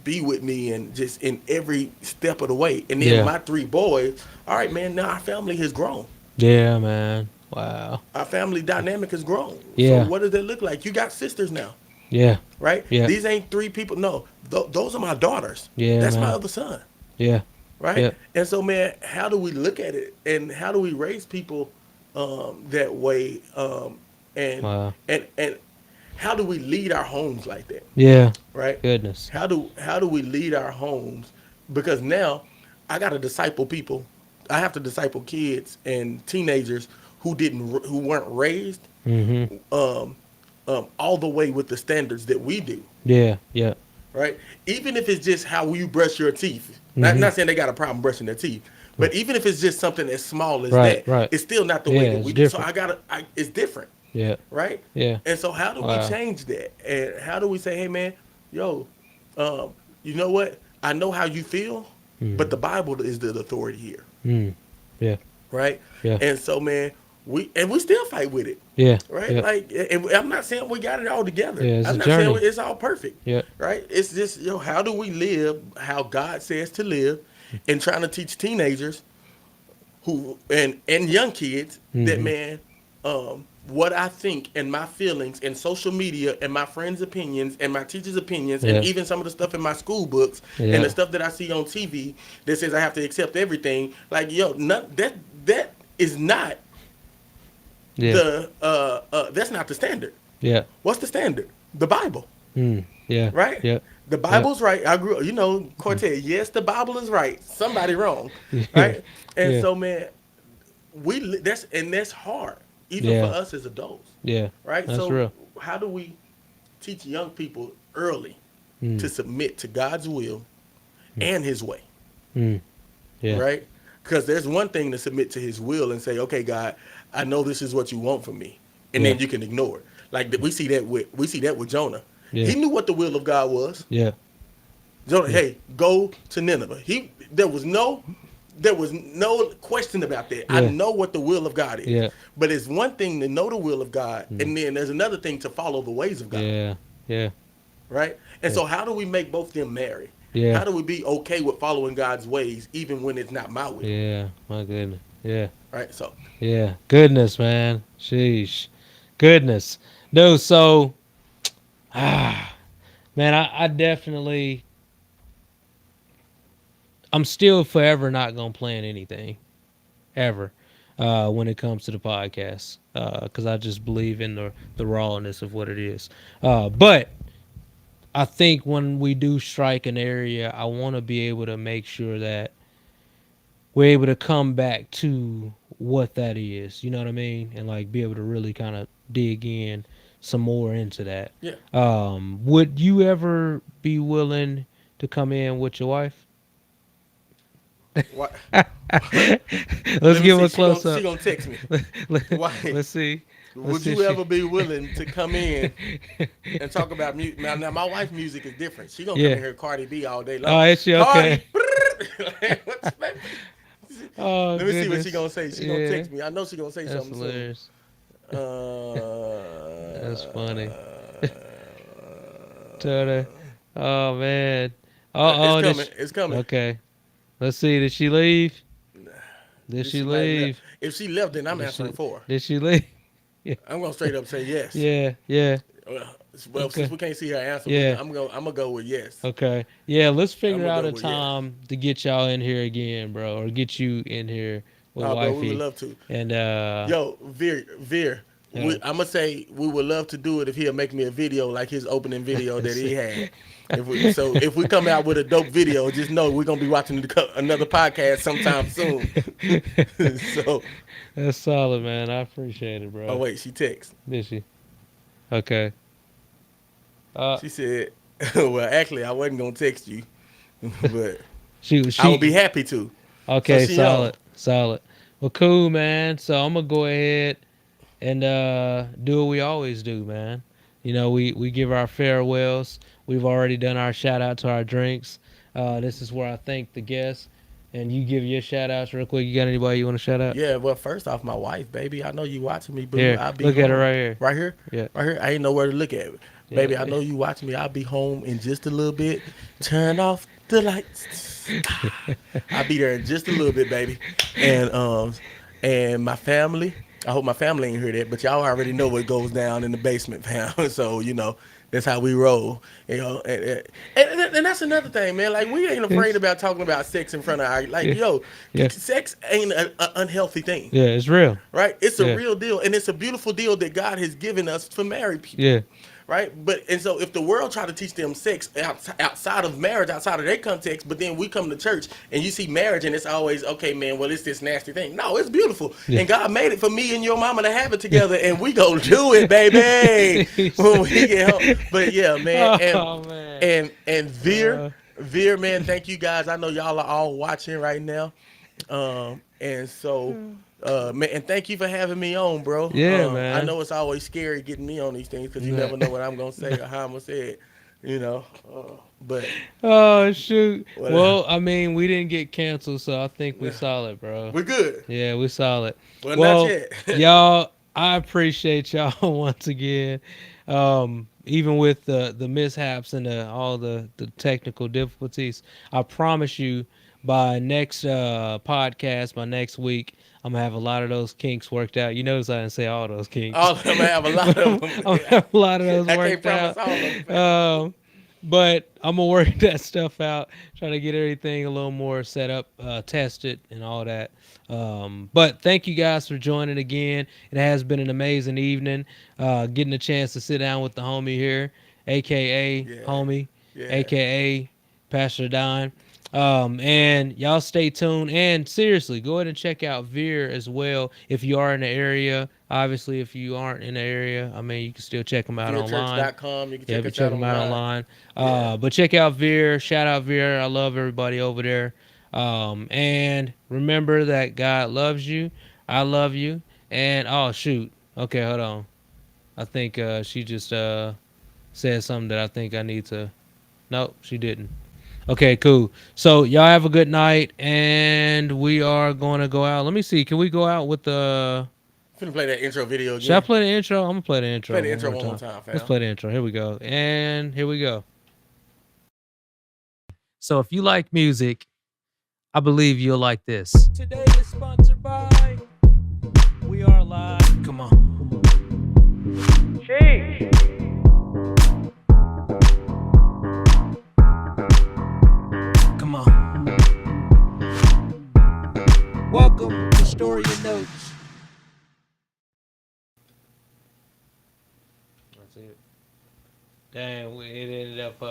be with me and just in every step of the way. And then Yeah. my three boys, all right, man, now our family has grown. Yeah, man. Wow. Our family dynamic has grown. So Yeah. what does that look like? You got sisters now, Yeah. right? Yeah. These ain't three people. No, those are my daughters. Yeah, That's my man. other son, Yeah. right? Yeah. And so, man, how do we look at it, and how do we raise people that way, Wow. and how do we lead our homes like that, Yeah. right? Goodness. How do we lead our homes? Because now I got to disciple people. I have to disciple kids and teenagers who weren't raised Mm-hmm. um, all the way with the standards that we do, Yeah. Yeah. right? Even if it's just how you brush your teeth. Mm-hmm. Not saying they got a problem brushing their teeth, but even if it's just something as small as Right. that, Right. it's still not the way Yeah. that It's we do. So different. it's different, Yeah. right? Yeah. And so how do we Wow. change that? And how do we say, hey man, yo, um, you know what? I know how you feel, but Mm. the Bible is the authority here, Mm. Yeah. right? Yeah. And so man, we still fight with it, Yeah. right? Yeah. Like, and I'm not saying we got it all together. Yeah. It's a I'm not saying journey. it's all perfect, Yeah. right? It's just, how do we live how God says to live, and trying to teach teenagers who and young kids that, Mm-hmm. man, what I think and my feelings and social media and my friends' opinions and my teachers' opinions and Yeah. even some of the stuff in my school books and the Yeah. stuff that I see on TV that says I have to accept everything. Like, that is not Yeah. that's not the standard. Yeah. What's the standard? The Bible, Mm. Yeah. right? Yeah. The Yeah. Bible's right. I grew, Cortez. Yes, the Bible is right. Somebody wrong, Yeah. right? And Yeah. so, man, that's hard, even for Yeah. us as adults, Yeah. right? That's So, real. how do we teach young people early to Mm. submit to God's will and His way, Mm. Yeah. right? Because there's one thing to submit to His will and say, "Okay, God, I know this is what you want from me," and Yeah. then you can ignore it. Like we see that with Jonah. Yeah. He knew what the will of God was. Yeah. Jonah, Yeah. hey, go to Nineveh. There was no question about that. I Yeah. know what the will of God is. Yeah. But it's one thing to know the will of God, Mm. and then there's another thing to follow the ways of God, Yeah. Yeah. right? And Yeah. so how do we make both them marry? Yeah. How do we be okay with following God's ways even when it's not my will, Yeah. My goodness. Yeah. right? So Yeah. Goodness, man. Sheesh. Goodness. No, so man, I definitely I'm still forever not gonna plan anything. Ever. When it comes to the podcast. Because I just believe in the rawness of what it is. But I think when we do strike an area, I want to be able to make sure that we're able to come back to what that is. You know what I mean? And like be able to really kind of dig in some more into that. yeah, Would you ever be willing to come in with your wife? what? Let's Let me give him see. a She gonna close she up. gonna text me. Why? Let's see. Let's Would see if you she- ever be willing to come in and talk about music? Now, my wife's music is different. She gonna come Yeah. in here Cardi B all day Oh, long. is she? Cardi. Okay. Oh, Let me see what goodness. she gonna say. She gonna Yeah. text me. I know she gonna say That's something hilarious. soon. That's funny. Totally. Oh man. It's Oh, coming. It's coming. okay. Let's see. Did she leave? Did she She might left. leave? If she left, then I'm Did answering she? for her. Did she leave? Yeah. I'm gonna straight up say yes. Yeah. Yeah. Well, Okay. since we can't see her answer, Yeah. I'm gonna go with yes. Okay. Yeah. Let's I'm figure gonna out go a with yes. time to get y'all in here again, bro, or get you in here with Oh, bro, we would wifey, love to. and Yo, Veer, yeah. I'm gonna say we would love to do it if he'll make me a video like his opening video that he had. If we come out with a dope video, just know we're gonna be watching another podcast sometime soon. So, That's solid, man. I appreciate it, oh bro. wait, she texts. Did she? Okay. Uh, She said, "Well, actually, I wasn't gonna text you, but I would be she. happy to." So Okay, she on. solid, solid. Well, cool, man. So I'm gonna go ahead and do what we always do, man. You know, we give our farewells. We've already done our shout out to our drinks. This is where I thank the guests, and you give your shout outs real quick. You got anybody you want to shout out? Yeah, well, first off, my wife, baby. I know you watching me, boo. Here, I'll be look at her home right here. right here, Yeah, right here. I ain't nowhere to look at, yeah, baby. I know you watching me. I'll be home in just a little bit. Turn off the lights. I'll be there in just a little bit, baby. And and my family. I hope my family ain't hear that, but y'all already know what goes down in the basement, fam. So that's how we roll. And that's another thing, man. Like we ain't afraid about talking about sex in front of our like, yeah, yo, yeah, sex ain't an unhealthy thing, yeah. It's real. right? It's a Yeah, real deal, and it's a beautiful deal that God has given us for married people, yeah, right? But and so if the world try to teach them sex outside of marriage, outside of their context, but then we come to church and you see marriage and it's always okay, man. Well, it's this nasty thing. No, it's beautiful, yeah. and God made it for me and your mama to have it together, and we gonna do it, baby, when we get home. But yeah, man, Oh man. and Uh, Veer, man, thank you guys. I know y'all are all watching right now. And so, man, and thank you for having me on, bro. yeah, I man. know it's always scary getting me on these things because you never know what I'm gonna say or how I'm gonna say it, you know. But Oh shoot. whatever. Well, I mean, we didn't get canceled, so I think we solid, bro. We're good. Yeah, we solid. Well, not Well, yet. y'all, I appreciate y'all once again. Even with the mishaps and all the technical difficulties, I promise you, by next podcast, by next week, I'm gonna have a lot of those kinks worked out. You notice I didn't say all those kinks. All of them have a lot I'm of them. gonna have a lot of those I can't worked promise out. all of them, fam. But I'm gonna work that stuff out, try to get everything a little more set up, tested, and all that. But thank you guys for joining again. It has been an amazing evening. Getting a chance to sit down with the homie here, aka Yeah, homie, yeah. aka Pastor Don. And y'all stay tuned. And seriously, go ahead and check out Veer as well if you are in the area. Obviously, if you aren't in the area, I mean, you can still check them out online. VeerChurch.com. You can Yeah, check but us check out them out online. online. Yeah. But check out Veer. Shout out Veer. I love everybody over there. And remember that God loves you. I love you. And oh shoot. Okay, hold on. I think she just said something that I think I need to. Nope, she didn't. Okay, cool. So y'all have a good night, and we are going to go out. Let me see. Can we go out with the? Finna play that intro video Should I again. play the intro? I'm gonna play the Play intro the one intro more one more time. time, Let's fam. play the intro. Here we go. And here we go. So if you like music, I believe you'll like this. Today is sponsored by We Are Live. Come on. Change. Come on. Welcome to Story and Notes. That's it. Dang, it ended up